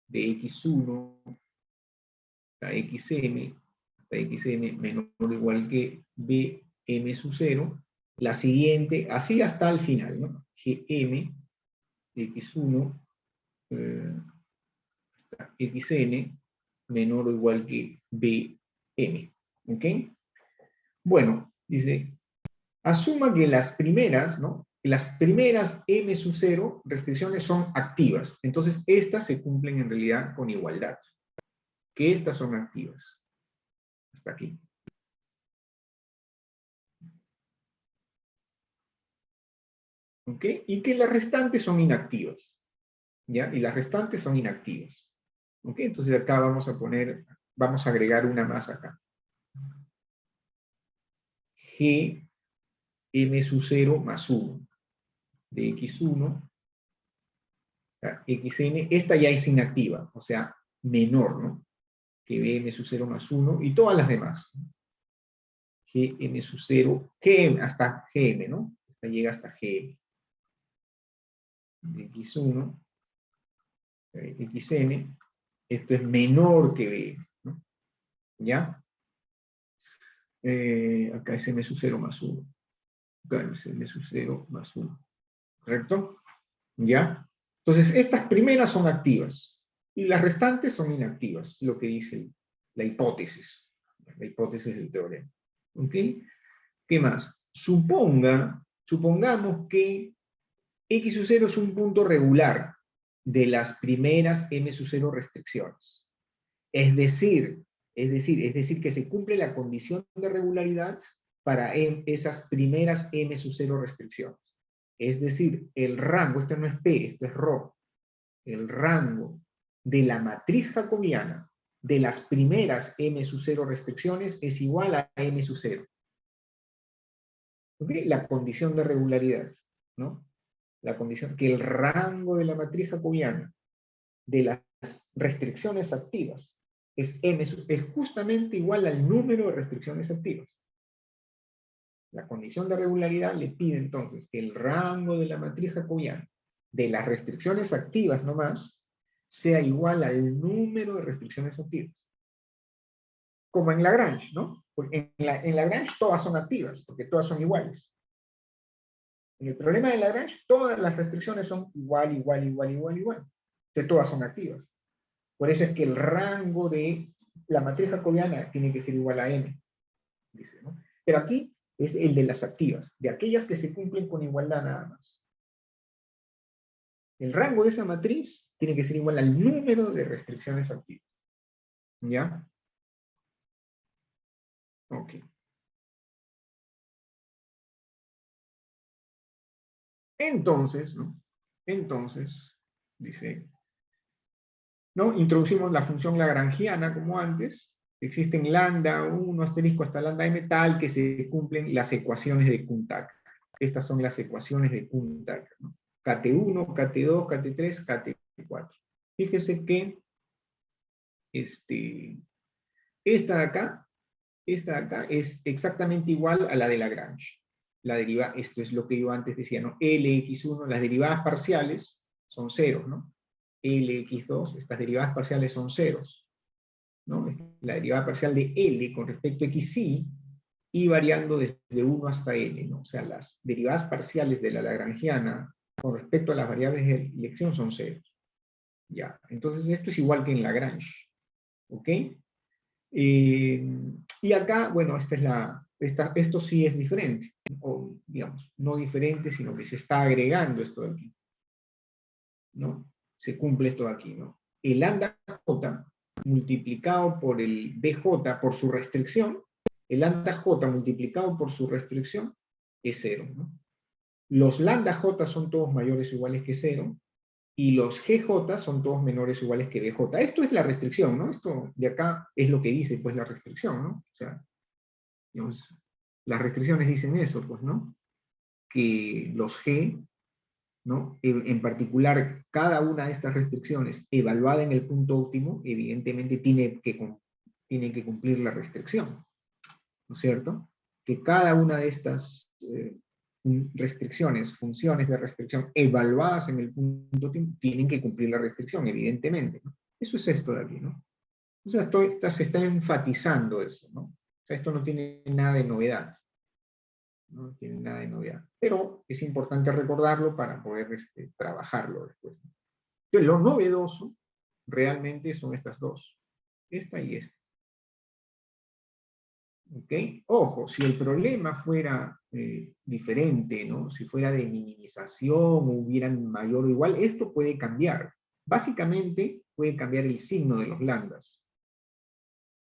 de x1 a xm, hasta xn menor o igual que bm sub 0, la siguiente, así hasta el final, ¿no? Gm de x1 hasta xn menor o igual que bm, ¿ok? Bueno, dice, asuma que las primeras, ¿no? Las primeras m sub 0 restricciones son activas, entonces estas se cumplen en realidad con igualdad, que estas son activas. Hasta aquí. ¿Ok? Y que las restantes son inactivas. ¿Ya? Y las restantes son inactivas. ¿Ok? Entonces acá vamos a agregar una más acá. G m sub 0 más 1 de x1 a xn. Esta ya es inactiva, o sea, menor, ¿no? Que bm sub 0 más 1 y todas las demás. Gm sub 0, gm, hasta gm, ¿no? Esta llega hasta gm. De x1 xn, esto es menor que b, ¿no? ¿Ya? Acá es m sub 0 más 1. Acá es m sub 0 más 1. ¿Correcto? ¿Ya? Entonces, estas primeras son activas y las restantes son inactivas, lo que dice la hipótesis del teorema. ¿Ok? ¿Qué más? Supongamos que x sub 0 es un punto regular de las primeras m sub 0 restricciones. Es decir, que se cumple la condición de regularidad para esas primeras m sub 0 restricciones. Es decir, el rango, esto no es P, esto es ρ, el rango de la matriz jacobiana de las primeras m sub 0 restricciones es igual a m sub 0. ¿Okay? La condición de regularidad, ¿no? La condición que el rango de la matriz jacobiana de las restricciones activas es justamente igual al número de restricciones activas. La condición de regularidad le pide entonces que el rango de la matriz jacobiana de las restricciones activas nomás sea igual al número de restricciones activas. Como en Lagrange, ¿no? Porque en Lagrange todas son activas, porque todas son iguales. En el problema de Lagrange, todas las restricciones son igual. Que todas son activas. Por eso es que el rango de la matriz jacobiana tiene que ser igual a n. Dice, ¿no? Pero aquí es el de las activas, de aquellas que se cumplen con igualdad nada más. El rango de esa matriz tiene que ser igual al número de restricciones activas. ¿Ya? Ok. Entonces, ¿no? Entonces, dice, ¿no? Introducimos la función lagrangiana como antes. Existen lambda 1 asterisco hasta lambda m tal que se cumplen las ecuaciones de Kuhn-Tucker. Estas son las ecuaciones de Kuhn-Tucker, ¿no? Kt1, Kt2, Kt3, Kt4. Fíjese que esta de acá esta de acá es exactamente igual a la de Lagrange. La derivada, esto es lo que yo antes decía, ¿no? Lx1, las derivadas parciales son ceros, ¿no? Lx2, estas derivadas parciales son ceros, ¿no? La derivada parcial de L con respecto a xi, y variando desde 1 hasta n, ¿no? O sea, las derivadas parciales de la lagrangiana con respecto a las variables de elección son ceros. Ya, entonces esto es igual que en Lagrange, ¿ok? Y acá, bueno, esto sí es diferente, o digamos, no diferente, sino que se está agregando esto de aquí, ¿no? Se cumple esto de aquí, ¿no? El lambda j multiplicado por el bj por su restricción, el lambda j multiplicado por su restricción es 0, ¿no? Los lambda j son todos mayores o iguales que 0, y los GJ son todos menores o iguales que DJ. Esto es la restricción, ¿no? Esto de acá es lo que dice, pues, la restricción, ¿no? O sea, digamos, las restricciones dicen eso, pues, ¿no? Que los G, ¿no? En particular, cada una de estas restricciones, evaluada en el punto óptimo, evidentemente tiene que cumplir la restricción, ¿no es cierto? Que cada una de estas restricciones, funciones de restricción evaluadas en el punto óptimo, tienen que cumplir la restricción, evidentemente, ¿no? Eso es esto de aquí, ¿no? O sea, se está enfatizando eso, ¿no? O sea, esto no tiene nada de novedad. No tiene nada de novedad. Pero es importante recordarlo para poder trabajarlo después, ¿no? Entonces, lo novedoso realmente son estas dos. Esta y esta. ¿Ok? Ojo, si el problema fuera diferente, ¿no? Si fuera de minimización, o hubieran mayor o igual, esto puede cambiar. Básicamente, puede cambiar el signo de los lambdas.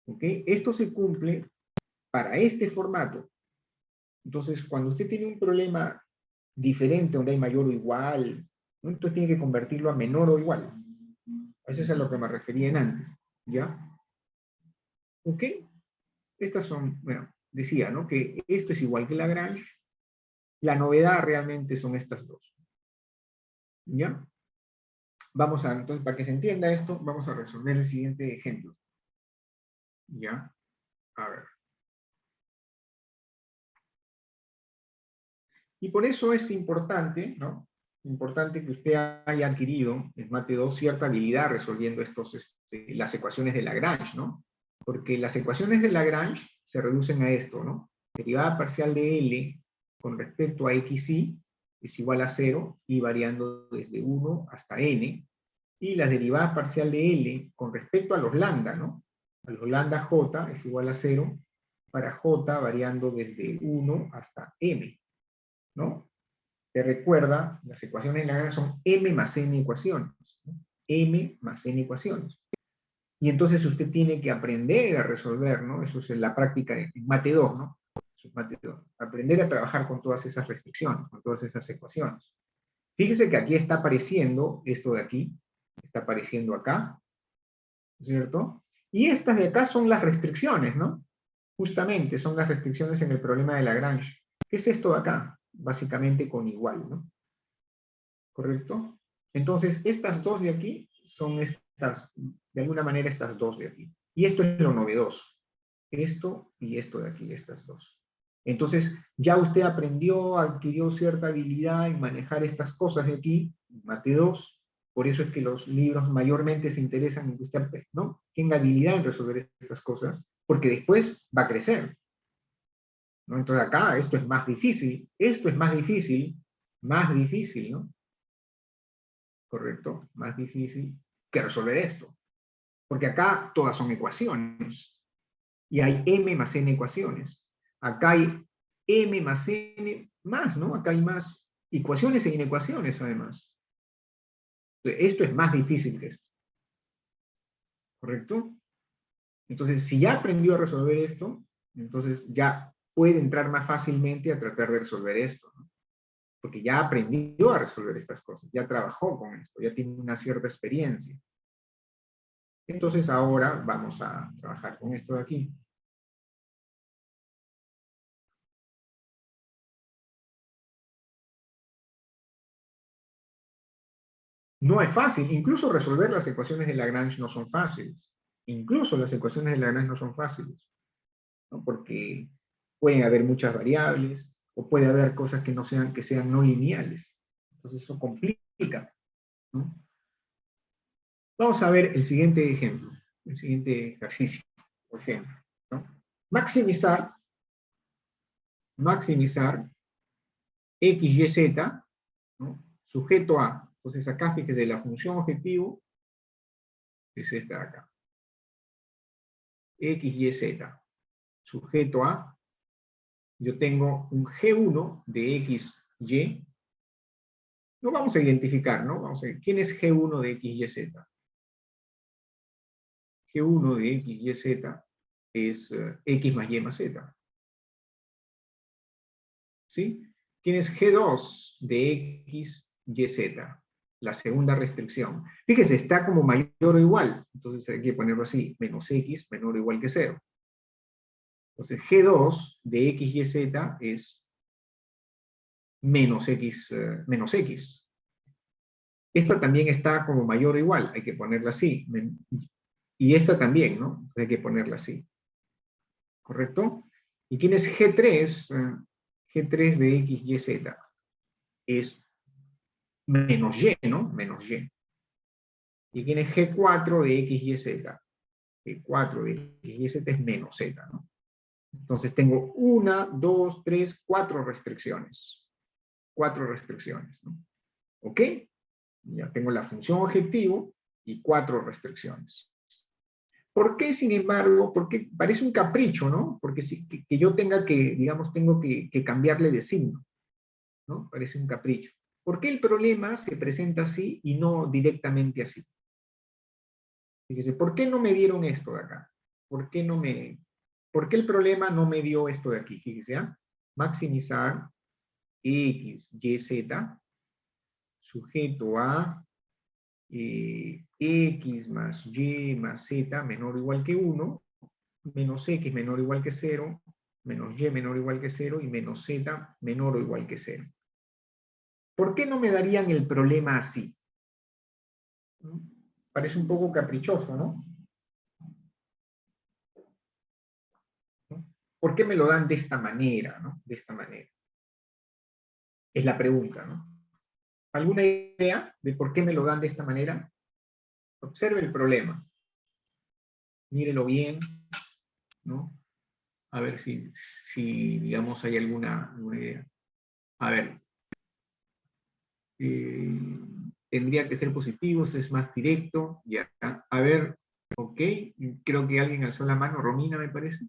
¿Ok? Esto se cumple para este formato. Entonces, cuando usted tiene un problema diferente, donde hay mayor o igual, ¿no? Entonces tiene que convertirlo a menor o igual. Eso es a lo que me refería en antes. ¿Ya? ¿Ok? Estas son, bueno, decía, ¿no? Que esto es igual que Lagrange. La novedad realmente son estas dos. ¿Ya? Vamos a, entonces, para que se entienda esto, vamos a resolver el siguiente ejemplo. ¿Ya? A ver. Y por eso es importante, ¿no? Importante que usted haya adquirido en Mate 2 cierta habilidad resolviendo las ecuaciones de Lagrange, ¿no? Porque las ecuaciones de Lagrange se reducen a esto, ¿no? Derivada parcial de L con respecto a xi es igual a 0 y variando desde 1 hasta n, y la derivada parcial de L con respecto a los lambda, ¿no? A los lambda j es igual a 0 para j variando desde 1 hasta m, ¿no? Te recuerda, las ecuaciones de Lagrange son m más n ecuaciones, ¿no? M más n ecuaciones. Y entonces usted tiene que aprender a resolver, ¿no? Eso es en la práctica en Mate 2, ¿no? Eso es Mate 2. Aprender a trabajar con todas esas restricciones, con todas esas ecuaciones. Fíjese que aquí está apareciendo esto de aquí, está apareciendo acá, ¿cierto? Y estas de acá son las restricciones, ¿no? Justamente son las restricciones en el problema de Lagrange. ¿Qué es esto de acá? Básicamente con igual, ¿no? ¿Correcto? Entonces, estas dos de aquí son estas, de alguna manera, estas dos de aquí. Y esto es lo novedoso. Esto y esto de aquí, estas dos. Entonces, ya usted aprendió, adquirió cierta habilidad en manejar estas cosas de aquí, Mate 2, por eso es que los libros mayormente se interesan en que usted, ¿no?, tenga habilidad en resolver estas cosas, porque después va a crecer, ¿no? Entonces acá esto es más difícil, más difícil, ¿no? Correcto, más difícil que resolver esto. Porque acá todas son ecuaciones. Y hay m más n ecuaciones. Acá hay m más n más, ¿no? Acá hay más ecuaciones e inecuaciones, además. Esto es más difícil que esto. ¿Correcto? Entonces, si ya aprendió a resolver esto, entonces ya puede entrar más fácilmente a tratar de resolver esto, ¿no? Porque ya aprendió a resolver estas cosas, ya trabajó con esto, ya tiene una cierta experiencia. Entonces ahora vamos a trabajar con esto de aquí. No es fácil, incluso resolver las ecuaciones de Lagrange no son fáciles. Incluso las ecuaciones de Lagrange no son fáciles. ¿no? Porque pueden haber muchas variables, o puede haber cosas que sean no lineales. Entonces eso complica, ¿no? Vamos a ver el siguiente ejemplo, el siguiente ejercicio, por ejemplo, ¿no? Maximizar x, y, z, ¿no? Sujeto a. Entonces acá fíjese, la función objetivo es esta de acá. X, y, z, sujeto a. Yo tengo un G1 de x, y. Lo vamos a identificar, ¿no? Vamos a ver, ¿quién es G1 de x, y, z? G1 de x, y, z es x más y más z. ¿Sí? ¿Quién es G2 de x, y, z? La segunda restricción. Fíjese, está como mayor o igual. Entonces hay que ponerlo así, menos x menor o igual que 0. Entonces G2 de x, y, z es menos x, menos x. Esta también está como mayor o igual, hay que ponerla así. Y esta también, ¿no? Hay que ponerla así. ¿Correcto? ¿Y quién es G3? G3 de x, y, z es menos y, ¿no? Menos y. ¿Y quién es G4 de x, y, z? G4 de x, y, z es menos z, ¿no? Entonces tengo 1, 2, 3, 4 restricciones. 4 restricciones, ¿no? ¿Ok? Ya tengo la función objetivo y 4 restricciones. ¿Por qué, sin embargo? Porque parece un capricho, ¿no? Porque si, que yo tenga que, digamos, tengo que cambiarle de signo, ¿no? Parece un capricho. ¿Por qué el problema se presenta así y no directamente así? Fíjese, ¿por qué no me dieron esto de acá? ¿Por qué el problema no me dio esto de aquí? Fíjese, ¿ah? Maximizar x, y, z sujeto a x más y más z menor o igual que 1, menos x menor o igual que 0, menos y menor o igual que 0 y menos z menor o igual que 0. ¿Por qué no me darían el problema así? ¿No? Parece un poco caprichoso, ¿no? ¿Por qué me lo dan de esta manera, ¿no? De esta manera. Es la pregunta, ¿no? ¿Alguna idea de por qué me lo dan de esta manera? Observe el problema. Mírelo bien, ¿no? A ver si digamos, hay alguna idea. A ver. Tendría que ser positivos, es más directo. Ya. A ver, ok. Creo que alguien alzó la mano. Romina, me parece.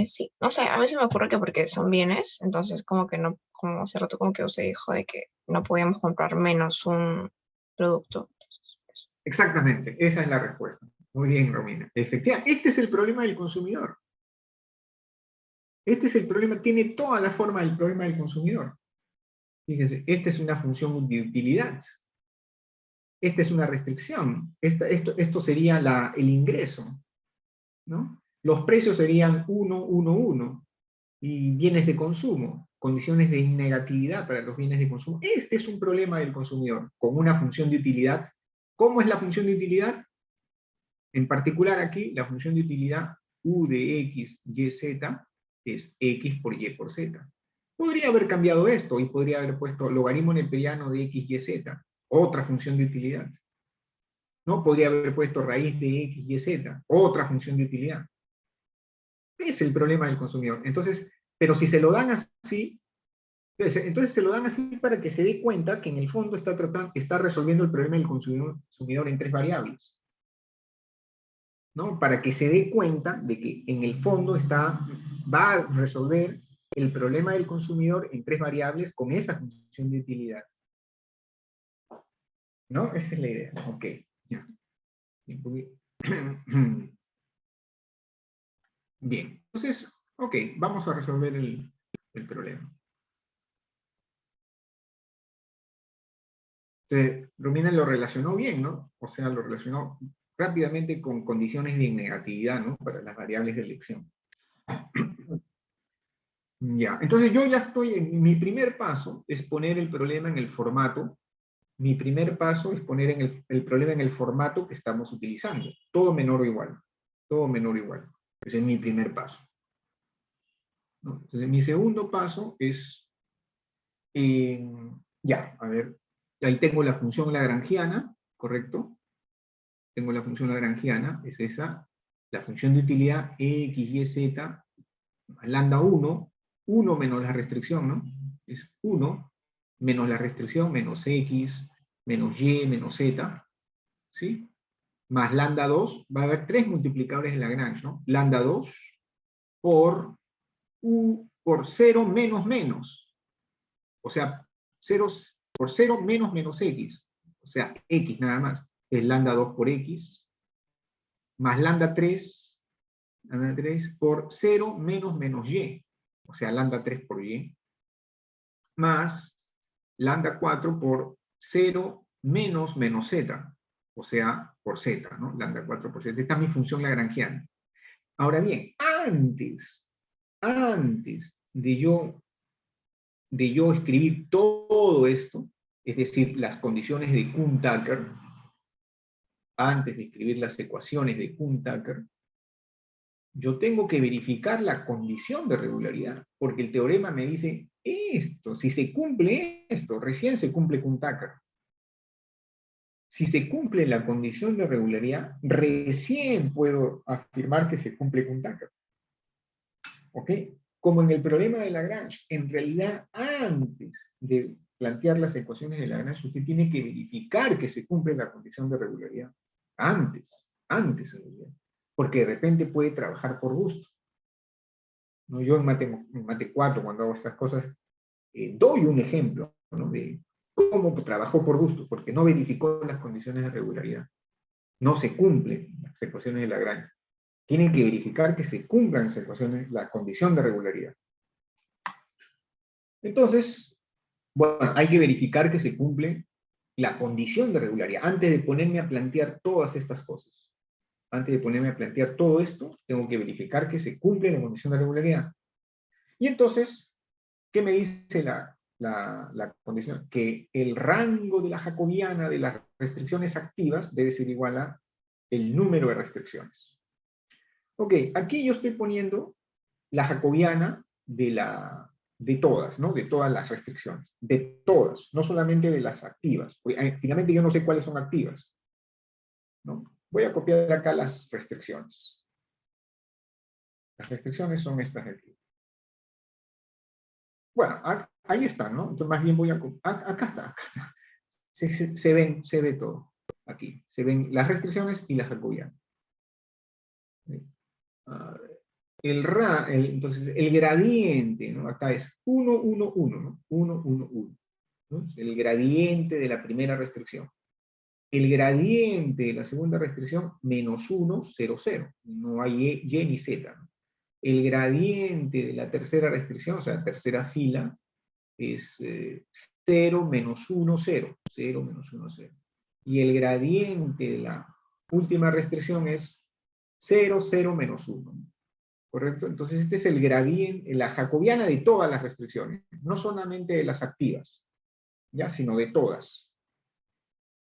Sí, no sé, a mí se me ocurre que porque son bienes, entonces como que no, como hace rato como que usted dijo de que no podíamos comprar menos un producto. Entonces, pues, Exactamente, esa es la respuesta. Muy bien, Romina. Efectivamente, este es el problema del consumidor. Este es el problema, tiene toda la forma del problema del consumidor. Fíjense, esta es una función de utilidad. Esta es una restricción. Esto sería el ingreso, ¿no? Los precios serían 1, 1, 1. Y bienes de consumo, condiciones de negatividad para los bienes de consumo. Este es un problema del consumidor, con una función de utilidad. ¿Cómo es la función de utilidad? En particular aquí, la función de utilidad U de X, Y, Z, es X por Y por Z. Podría haber cambiado esto y podría haber puesto logaritmo neperiano de X, Y, Z, otra función de utilidad. ¿No? Podría haber puesto raíz de X, Y, Z, otra función de utilidad. Es el problema del consumidor. Entonces, pero si se lo dan así, entonces se lo dan así para que se dé cuenta que en el fondo está resolviendo el problema del consumidor en 3 variables. ¿No? Para que se dé cuenta de que en el fondo va a resolver el problema del consumidor en 3 variables con esa función de utilidad. ¿No? Esa es la idea. Ok. Ya. Bien. Entonces, ok, vamos a resolver el problema. Entonces, Romina lo relacionó bien, ¿no? O sea, lo relacionó rápidamente con condiciones de negatividad, ¿no? Para las variables de elección. Ya, entonces yo ya estoy mi primer paso es poner el problema en el formato. Mi primer paso es poner el problema en el formato que estamos utilizando. Todo menor o igual. Todo menor o igual. Ese es mi primer paso, ¿no? Entonces, mi segundo paso es, ya, a ver, ahí tengo la función lagrangiana, ¿correcto? Tengo la función lagrangiana, es esa, la función de utilidad x, y, z, lambda 1 menos la restricción, ¿no? Es 1 menos la restricción, menos x, menos y, menos z, ¿sí? Más lambda 2, va a haber tres multiplicadores de Lagrange, ¿no? Lambda 2 por 0 menos menos, o sea, 0 por 0 menos menos x, o sea, x nada más, es lambda 2 por x, más lambda 3 por 0 menos menos y, o sea, lambda 3 por y, más lambda 4 por 0 menos menos z, o sea, por z, ¿no? Lambda 4 por z. Esta es mi función lagrangiana. Ahora bien, antes de yo escribir todo esto, es decir, las condiciones de Kuhn-Tucker, antes de escribir las ecuaciones de Kuhn-Tucker, yo tengo que verificar la condición de regularidad, porque el teorema me dice esto, si se cumple esto, recién se cumple Kuhn-Tucker. Si se cumple la condición de regularidad, recién puedo afirmar que se cumple Kuhn-Tucker. ¿Ok? Como en el problema de Lagrange, en realidad antes de plantear las ecuaciones de Lagrange, usted tiene que verificar que se cumple la condición de regularidad. Antes en realidad. Porque de repente puede trabajar por gusto. ¿No? Yo en Mate 4, cuando hago estas cosas, doy un ejemplo, ¿no? De cómo trabajó por gusto, porque no verificó las condiciones de regularidad. No se cumplen las ecuaciones de Lagrange. Tienen que verificar que se cumplan las ecuaciones, la condición de regularidad. Entonces, bueno, hay que verificar que se cumple la condición de regularidad antes de ponerme a plantear todas estas cosas. Antes de ponerme a plantear todo esto, tengo que verificar que se cumple la condición de regularidad. Y entonces, ¿qué me dice la condición? Que el rango de la jacobiana de las restricciones activas debe ser igual a el número de restricciones. Ok, aquí yo estoy poniendo la jacobiana de todas, ¿no? De todas las restricciones. De todas, no solamente de las activas. Finalmente yo no sé cuáles son activas, ¿no? Voy a copiar acá las restricciones. Las restricciones son estas de aquí. Bueno, ahí están, ¿no? Entonces más bien voy a... Acá está. Se ve todo. Aquí. Se ven las restricciones y las jacobianas. Entonces, el gradiente, ¿no? Acá es 1, 1, 1, ¿no? 1, 1, 1. ¿No? El gradiente de la primera restricción. El gradiente de la segunda restricción, menos 1, 0, 0. No hay y ni z, ¿no? El gradiente de la tercera restricción, o sea, tercera fila, es 0, menos 1, 0. 0, menos 1, 0. Y el gradiente de la última restricción es 0, 0, menos 1. ¿Correcto? Entonces este es el gradiente, la jacobiana de todas las restricciones, no solamente de las activas, ¿ya? Sino de todas.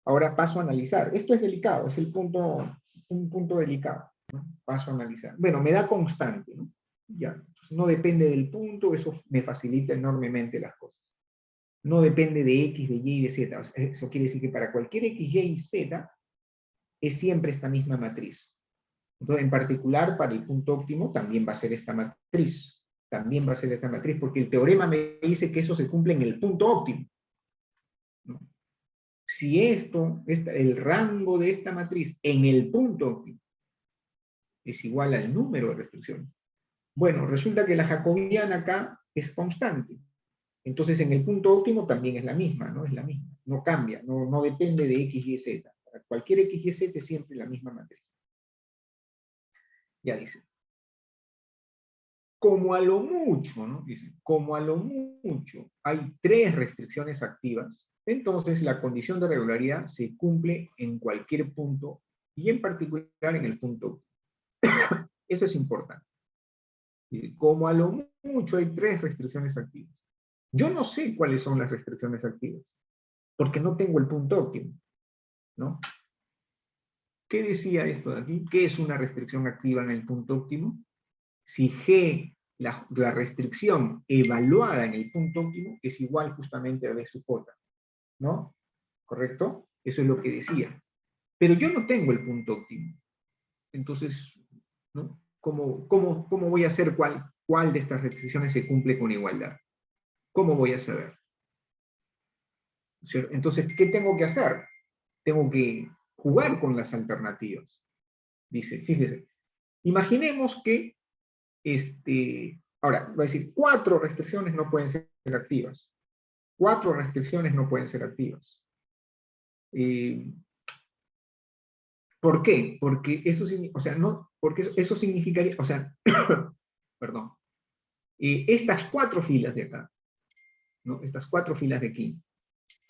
Ahora paso a analizar. Esto es delicado, es un punto delicado, ¿no? Paso a analizar. Bueno, me da constante, ¿no? Ya, entonces no depende del punto, eso me facilita enormemente las cosas. No depende de X, de Y y de Z. Eso quiere decir que para cualquier X, Y y Z es siempre esta misma matriz. Entonces, en particular, para el punto óptimo también va a ser esta matriz. También va a ser esta matriz, porque el teorema me dice que eso se cumple en el punto óptimo, ¿no? Si el rango de esta matriz en el punto óptimo es igual al número de restricciones, bueno, resulta que la jacobiana acá es constante. Entonces, en el punto óptimo también es la misma, ¿no? Es la misma, no cambia, no depende de X, Y, Z. Para cualquier X, Y, Z es siempre la misma matriz. Ya dice. Como a lo mucho, ¿no? Dice, como a lo mucho hay 3 restricciones activas, entonces la condición de regularidad se cumple en cualquier punto, y en particular en el punto. Eso es importante. Dice, como a lo mucho hay 3 restricciones activas. Yo no sé cuáles son las restricciones activas, porque no tengo el punto óptimo, ¿no? ¿Qué decía esto de aquí? ¿Qué es una restricción activa en el punto óptimo? si G, la restricción evaluada en el punto óptimo, es igual justamente a B sub J, ¿no? ¿Correcto? Eso es lo que decía. Pero yo no tengo el punto óptimo. Entonces, ¿no? ¿Cómo voy a saber cuál de estas restricciones se cumple con igualdad? ¿Cómo voy a saber? ¿Cierto? Entonces, ¿qué tengo que hacer? Tengo que jugar con las alternativas. Dice, fíjese, imaginemos que, ahora, va a decir, 4 restricciones no pueden ser activas. 4 restricciones no pueden ser activas. ¿Por qué? Porque eso, o sea, no, porque eso significaría, o sea, perdón, estas 4 filas de acá, ¿no? Estas 4 filas de aquí,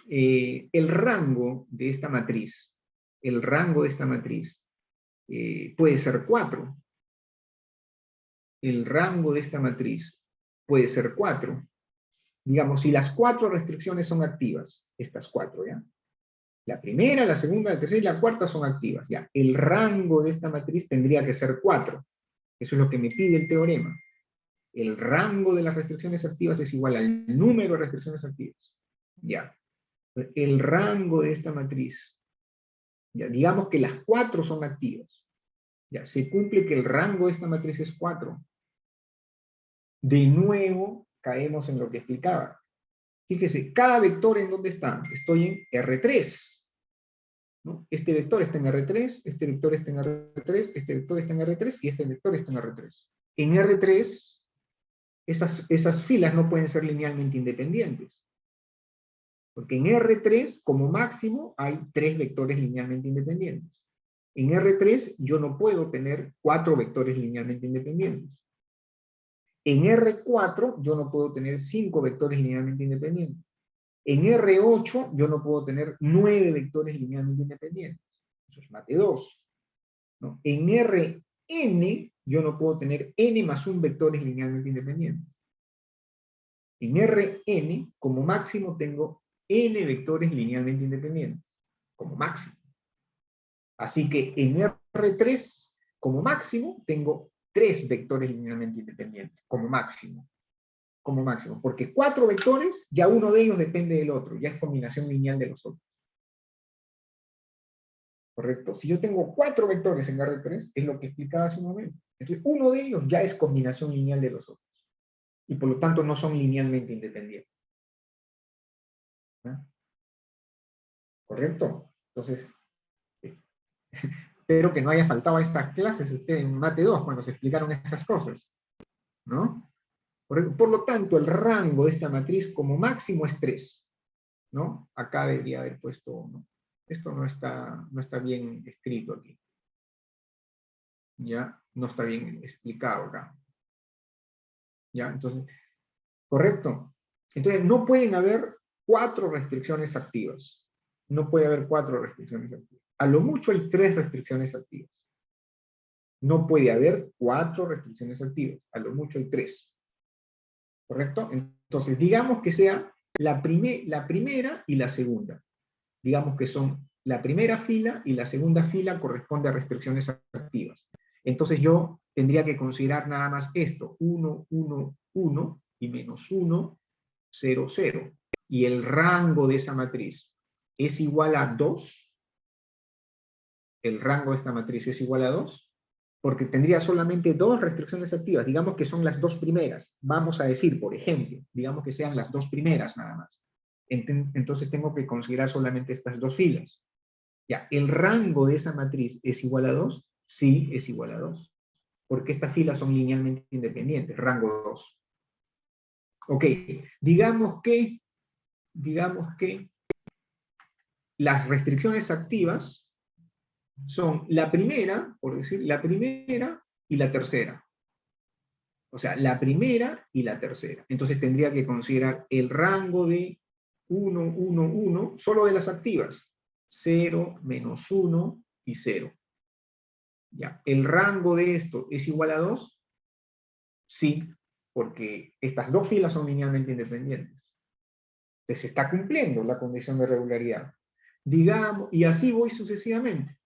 el rango de esta matriz, puede ser 4. El rango de esta matriz puede ser 4. Digamos, si las 4 restricciones son activas, estas 4, ¿ya? La primera, la segunda, la tercera y la cuarta son activas, ¿ya? El rango de esta matriz tendría que ser 4. Eso es lo que me pide el teorema. El rango de las restricciones activas es igual al número de restricciones activas. Ya. El rango de esta matriz, ya, digamos que las 4 son activas. Ya, se cumple que el rango de esta matriz es 4. De nuevo, caemos en lo que explicaba. Fíjese, cada vector en dónde está. Estoy en R3. ¿No? Este vector está en R3, este vector está en R3, este vector está en R3 y este vector está en R3. En R3, esas filas no pueden ser linealmente independientes. Porque en R3, como máximo, hay 3 vectores linealmente independientes. En R3 yo no puedo tener 4 vectores linealmente independientes. En R4 yo no puedo tener 5 vectores linealmente independientes. En R8 yo no puedo tener 9 vectores linealmente independientes. Eso es mate 2. ¿No? En Rn yo no puedo tener n más 1 vectores linealmente independientes. En Rn, como máximo, tengo n vectores linealmente independientes. Como máximo. Así que en R3, como máximo, tengo 3 vectores linealmente independientes. Como máximo. Como máximo. Porque 4 vectores, ya uno de ellos depende del otro. Ya es combinación lineal de los otros. ¿Correcto? Si yo tengo 4 vectores en R3, es lo que explicaba hace un momento. Entonces, uno de ellos ya es combinación lineal de los otros. Y por lo tanto no son linealmente independientes. ¿No? ¿Correcto? Entonces, espero que no haya faltado a estas clases usted en Mate 2 cuando se explicaron estas cosas. ¿No? Por lo tanto, el rango de esta matriz como máximo es 3. ¿No? Acá debería haber puesto, ¿no? Esto no está bien escrito aquí. Ya, no está bien explicado acá. Ya, entonces, ¿correcto? Entonces, no pueden haber 4 restricciones activas. No puede haber 4 restricciones activas. A lo mucho hay 3 restricciones activas. No puede haber 4 restricciones activas. A lo mucho hay 3. ¿Correcto? Entonces, digamos que sea la primera y la segunda. Digamos que son la primera fila y la segunda fila corresponde a restricciones activas. Entonces yo tendría que considerar nada más esto, 1, 1, 1 y menos 1, 0, 0. Y el rango de esa matriz es igual a 2. El rango de esta matriz es igual a 2, porque tendría solamente 2 restricciones activas. Digamos que son las 2 primeras. Vamos a decir, por ejemplo, digamos que sean las 2 primeras nada más. Entonces tengo que considerar solamente estas 2 filas. Ya, ¿el rango de esa matriz es igual a 2? Sí, es igual a 2. Porque estas filas son linealmente independientes, rango 2. Ok, digamos que las restricciones activas son la primera, por decir, la primera y la tercera. O sea, la primera y la tercera. Entonces tendría que considerar el rango de 1, 1, 1, solo de las activas. 0, menos 1 y 0. Ya. ¿El rango de esto es igual a 2? Sí, porque estas 2 filas son linealmente independientes. Entonces se está cumpliendo la condición de regularidad. Digamos, y así voy sucesivamente,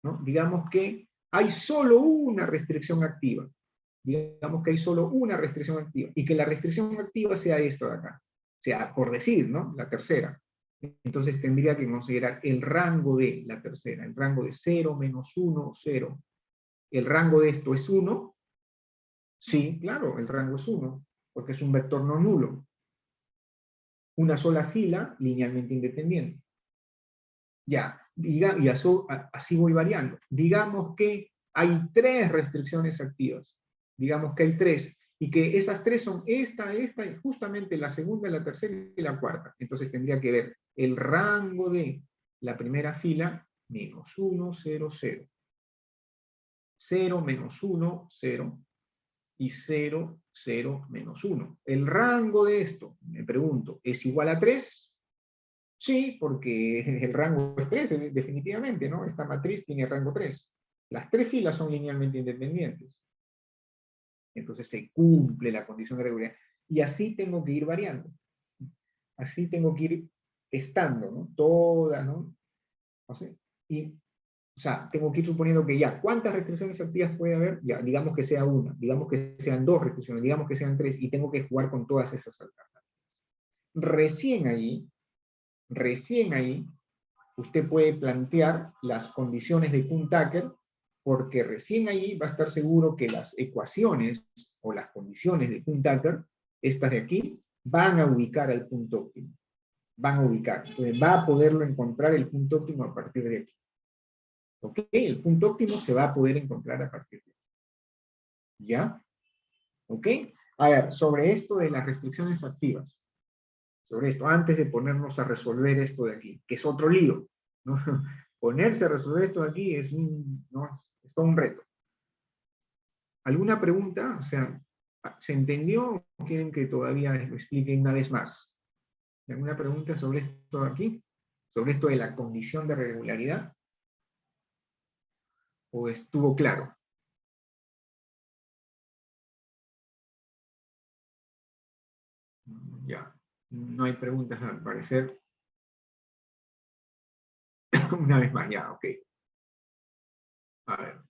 ¿no? Digamos que hay solo una restricción activa. digamos que hay solo una restricción activa, y que la restricción activa sea esto de acá, o sea, por decir, ¿no? La tercera. Entonces tendría que considerar el rango de la tercera, el rango de 0, menos 1, 0. ¿El rango de esto es 1? Sí, claro, el rango es 1, porque es un vector no nulo. Una sola fila linealmente independiente. Ya, y así voy variando. Digamos que hay 3 restricciones activas. Digamos que hay 3, y que esas 3 son esta, y justamente la segunda, la tercera y la cuarta. Entonces tendría que ver el rango de la primera fila, menos 1, 0, 0. 0, menos 1, 0. Y 0, 0, menos 1. El rango de esto, me pregunto, ¿es igual a 3? Sí, porque el rango es 3, definitivamente, ¿no? Esta matriz tiene rango 3. Las 3 filas son linealmente independientes. Entonces se cumple la condición de regularidad. Y así tengo que ir variando. Así tengo que ir testando, ¿no? Todas, ¿no? No sé. Y, o sea, tengo que ir suponiendo que ya, ¿cuántas restricciones activas puede haber? Ya, digamos que sea una, digamos que sean 2 restricciones, digamos que sean 3, y tengo que jugar con todas esas alternativas. Recién ahí, usted puede plantear las condiciones de Kuhn-Tucker, porque recién ahí va a estar seguro que las ecuaciones o las condiciones de Kuhn-Tucker, estas de aquí, van a ubicar al punto óptimo. Van a ubicar. Entonces va a poderlo encontrar el punto óptimo a partir de aquí. ¿Ok? El punto óptimo se va a poder encontrar a partir de aquí. ¿Ya? ¿Ok? A ver, sobre esto de las restricciones activas. Sobre esto, antes de ponernos a resolver esto de aquí, que es otro lío, ¿no? Ponerse a resolver esto de aquí es ¿no? Es todo un reto. ¿Alguna pregunta? O sea, ¿se entendió o quieren que todavía lo explique una vez más? ¿Alguna pregunta sobre esto de aquí? ¿Sobre esto de la condición de regularidad? ¿O estuvo claro? Ya, no hay preguntas al parecer. Una vez más, ya, ok. A ver.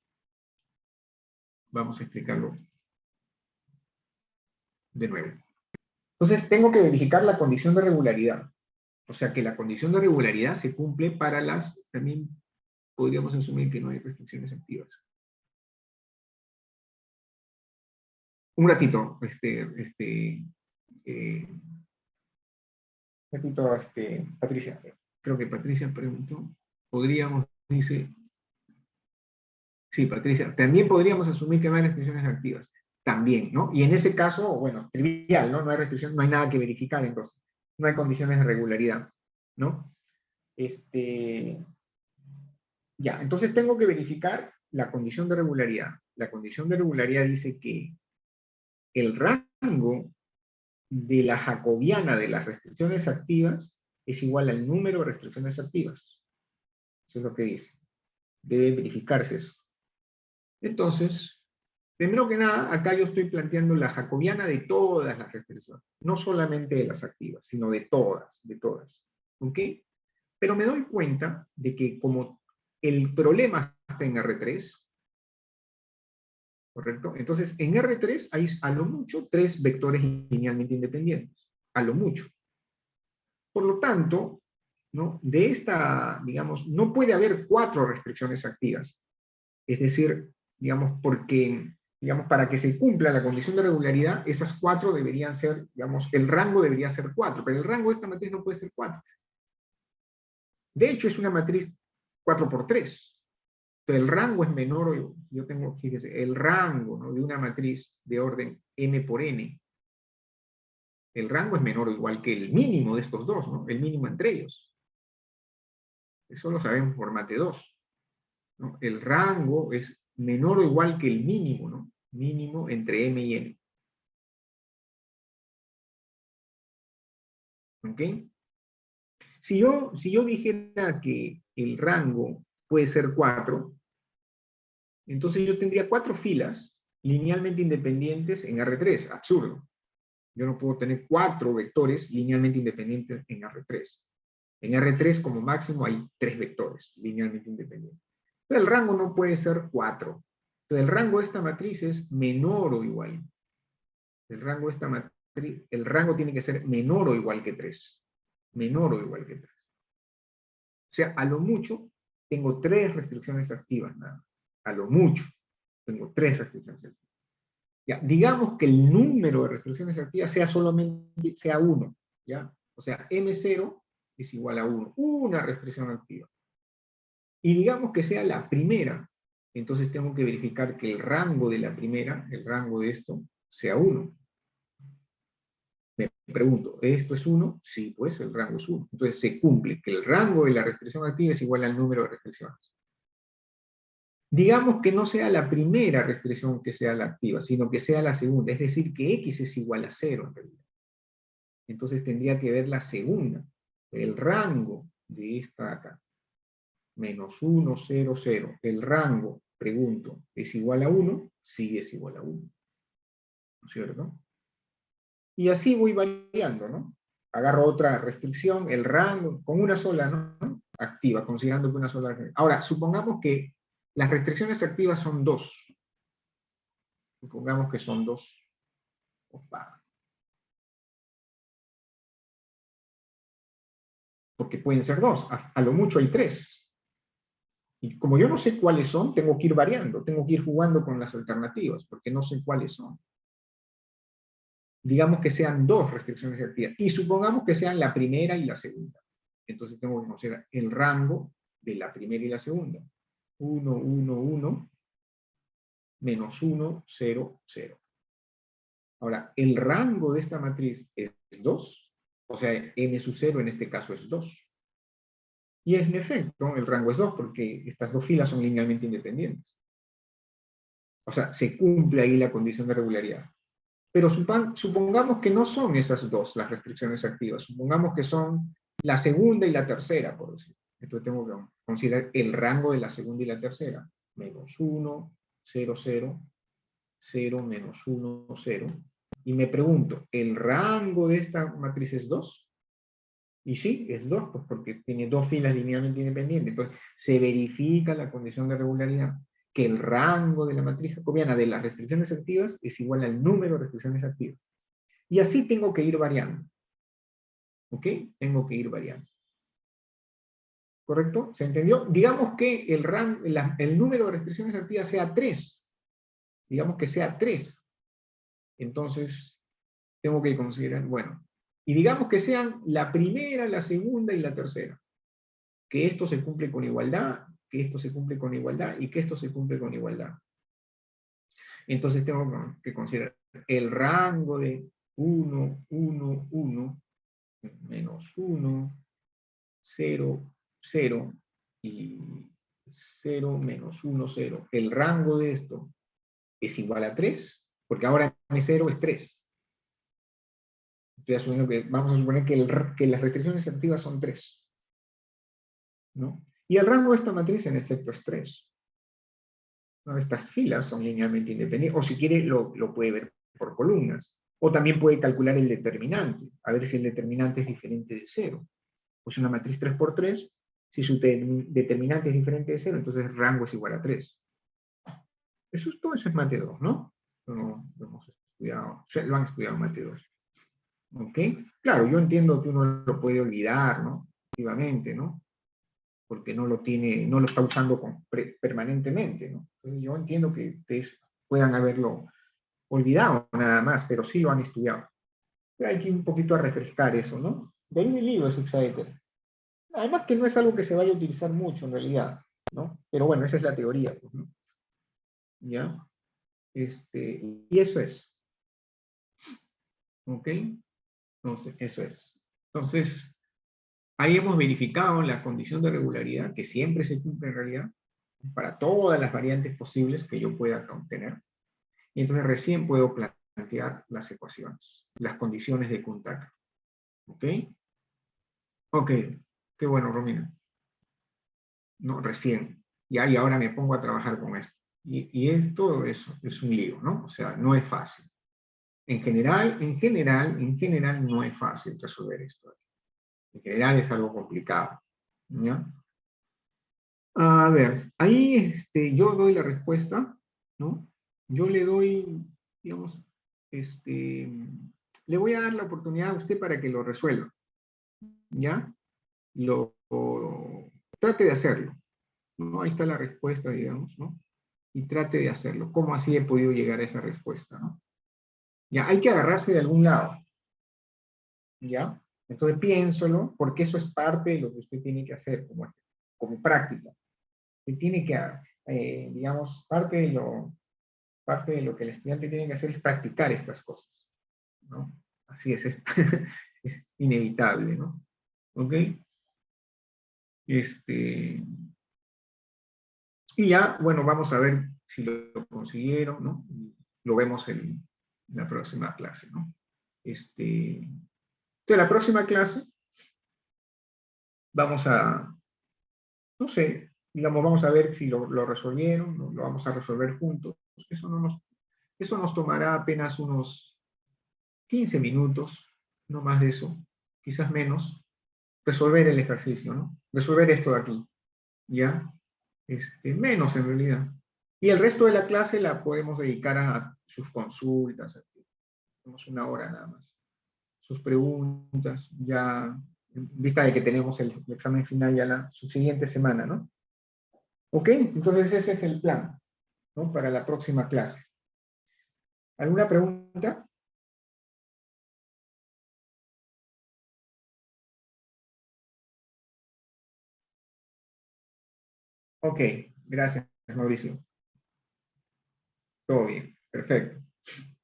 Vamos a explicarlo de nuevo. Entonces, tengo que verificar la condición de regularidad. O sea, que la condición de regularidad se cumple para también podríamos asumir que no hay restricciones activas. Un ratito, Patricia. Creo que Patricia preguntó. Podríamos, dice, sí, Patricia, también podríamos asumir que no hay restricciones activas. También, ¿no? Y en ese caso, bueno, trivial, ¿no? No hay restricción, no hay nada que verificar, entonces. No hay condiciones de regularidad, ¿no? Ya, entonces tengo que verificar la condición de regularidad. La condición de regularidad dice que el rango de la jacobiana de las restricciones activas es igual al número de restricciones activas. Eso es lo que dice. Debe verificarse eso. Entonces, primero que nada, acá yo estoy planteando la jacobiana de todas las restricciones. No solamente de las activas, sino de todas, de todas. ¿Ok? Pero me doy cuenta de que como el problema está en R3, ¿correcto? Entonces, en R3 hay a lo mucho 3 vectores linealmente independientes, a lo mucho. Por lo tanto, ¿no? De esta, digamos, no puede haber 4 restricciones activas. Es decir, digamos, porque, digamos, para que se cumpla la condición de regularidad, esas 4 deberían ser, digamos, el rango debería ser 4, pero el rango de esta matriz no puede ser 4. De hecho, es una matriz 4 por 3. El rango es menor, yo tengo, fíjese, el rango, ¿no? De una matriz de orden m por n. El rango es menor o igual que el mínimo de estos dos, ¿no? El mínimo entre ellos. Eso lo sabemos por mate 2. ¿No? El rango es menor o igual que el mínimo, ¿no? Mínimo entre m y n. ¿Ok? Si yo dijera que el rango puede ser 4, entonces yo tendría 4 filas linealmente independientes en R3. Absurdo. Yo no puedo tener 4 vectores linealmente independientes en R3. En R3 como máximo hay 3 vectores linealmente independientes. Pero el rango no puede ser 4. Entonces, el rango de esta matriz es menor o igual. El rango de esta matriz, el rango tiene que ser menor o igual que 3. Menor o igual que 3. O sea, a lo mucho, tengo 3 restricciones activas, nada más. A lo mucho, tengo 3 restricciones activas. Ya, digamos que el número de restricciones activas sea solamente, sea 1, ¿ya? O sea, M0 es igual a 1, una restricción activa. Y digamos que sea la primera, entonces tengo que verificar que el rango de la primera, el rango de esto, sea 1. Me pregunto, ¿esto es 1? Sí, pues el rango es 1. Entonces se cumple que el rango de la restricción activa es igual al número de restricciones. Digamos que no sea la primera restricción que sea la activa, sino que sea la segunda, es decir, que X es igual a 0 en realidad. Entonces tendría que ver la segunda, el rango de esta acá. Menos 1, 0, 0. El rango, pregunto, ¿es igual a 1? Sí, es igual a 1. ¿No es cierto? Y así voy variando, ¿no? Agarro otra restricción, el rango, con una sola, ¿no? Activa, considerando que una sola. Ahora, supongamos que las restricciones activas son 2. Supongamos que son 2. Opa. Porque pueden ser 2, a lo mucho hay 3. Y como yo no sé cuáles son, tengo que ir variando, tengo que ir jugando con las alternativas, porque no sé cuáles son. Digamos que sean 2 restricciones activas, y supongamos que sean la primera y la segunda. Entonces tengo que conocer el rango de la primera y la segunda. 1, 1, 1, menos 1, 0, 0. Ahora, el rango de esta matriz es 2, o sea, n sub 0 en este caso es 2. Y en efecto, el rango es 2 porque estas dos filas son linealmente independientes. O sea, se cumple ahí la condición de regularidad. Pero supongamos que no son esas dos las restricciones activas. Supongamos que son la segunda y la tercera, por decir. Entonces tengo que considerar el rango de la segunda y la tercera. Menos 1, 0, 0, 0, menos 1, 0. Y me pregunto, ¿el rango de esta matriz es 2? Y sí, es 2, pues porque tiene dos filas linealmente independientes. Entonces, se verifica la condición de regularidad, que el rango de la matriz jacobiana de las restricciones activas es igual al número de restricciones activas. Y así tengo que ir variando. ¿Ok? Tengo que ir variando. ¿Correcto? ¿Se entendió? Digamos que el número de restricciones activas sea 3. Digamos que sea 3. Entonces, tengo que considerar, bueno, y digamos que sean la primera, la segunda y la tercera. Que esto se cumple con igualdad, que esto se cumple con igualdad y que esto se cumple con igualdad. Entonces tengo que considerar el rango de 1, 1, 1, menos 1, 0, 0 y 0 menos 1, 0. El rango de esto es igual a 3, porque ahora M0 es 3. Estoy asumiendo que, vamos a suponer que las restricciones activas son 3. ¿No? Y el rango de esta matriz en efecto es 3. ¿No? Estas filas son linealmente independientes, o si quiere lo puede ver por columnas, o también puede calcular el determinante, a ver si el determinante es diferente de 0. Pues una matriz 3 por 3, si su determinante es diferente de 0, entonces el rango es igual a 3. Todo eso es mate 2, ¿no? Lo hemos estudiado, lo han estudiado en mate 2. ¿Ok? Claro, yo entiendo que uno lo puede olvidar, ¿no? Activamente, ¿no? Porque no lo está usando permanentemente, ¿no? Entonces yo entiendo que ustedes puedan haberlo olvidado nada más, pero sí lo han estudiado. Hay que ir un poquito a refrescar eso, ¿no? De ahí el libro es Hexaéter. Además que no es algo que se vaya a utilizar mucho en realidad, ¿no? Pero bueno, esa es la teoría, pues, ¿no? ¿Ya? Y eso es. ¿Ok? Entonces, eso es. Entonces, ahí hemos verificado la condición de regularidad, que siempre se cumple en realidad, para todas las variantes posibles que yo pueda obtener. Y entonces recién puedo plantear las ecuaciones, las condiciones de contacto. ¿Ok? Ok, qué bueno, Romina. No, recién. Y ahora me pongo a trabajar con esto. Y esto es un lío, ¿no? O sea, no es fácil. En general, no es fácil resolver esto. En general es algo complicado. ¿Ya? A ver, ahí yo doy la respuesta ¿no? Yo le doy, digamos, le voy a dar la oportunidad a usted para que lo resuelva, ¿ya? Trate de hacerlo, ¿no? Ahí está la respuesta, digamos, ¿no? Y trate de hacerlo. ¿Cómo así he podido llegar a esa respuesta, no? Ya, hay que agarrarse de algún lado, ¿ya? Entonces piénselo, porque eso es parte de lo que usted tiene que hacer como práctica. Usted tiene que, digamos, parte de lo que el estudiante tiene que hacer es practicar estas cosas, ¿no? Así es es inevitable, ¿no? ¿Ok? Y ya, bueno, vamos a ver si lo consiguieron, ¿no? Lo vemos en la próxima clase, ¿no? Entonces, la próxima clase vamos a, no sé, digamos, vamos a ver si lo resolvieron, lo vamos a resolver juntos. Eso nos tomará apenas unos 15 minutos, no más de eso, quizás menos, resolver el ejercicio, ¿no? Resolver esto de aquí, ¿ya? Menos en realidad. Y el resto de la clase la podemos dedicar a sus consultas, tenemos una hora nada más. Sus preguntas, ya en vista de que tenemos el examen final ya la subsiguiente semana, ¿no? ¿Ok? Entonces ese es el plan, ¿no? Para la próxima clase. ¿Alguna pregunta? Ok, gracias, Mauricio. Todo bien, perfecto.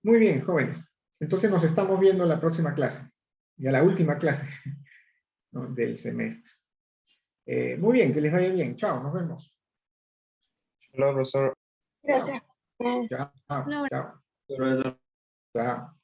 Muy bien, jóvenes. Entonces nos estamos viendo la próxima clase, ya la última clase, ¿no? Del semestre. Muy bien, que les vaya bien. Chao, nos vemos. Hola, profesor. Gracias. Chao, No, chao, Profesor. chao.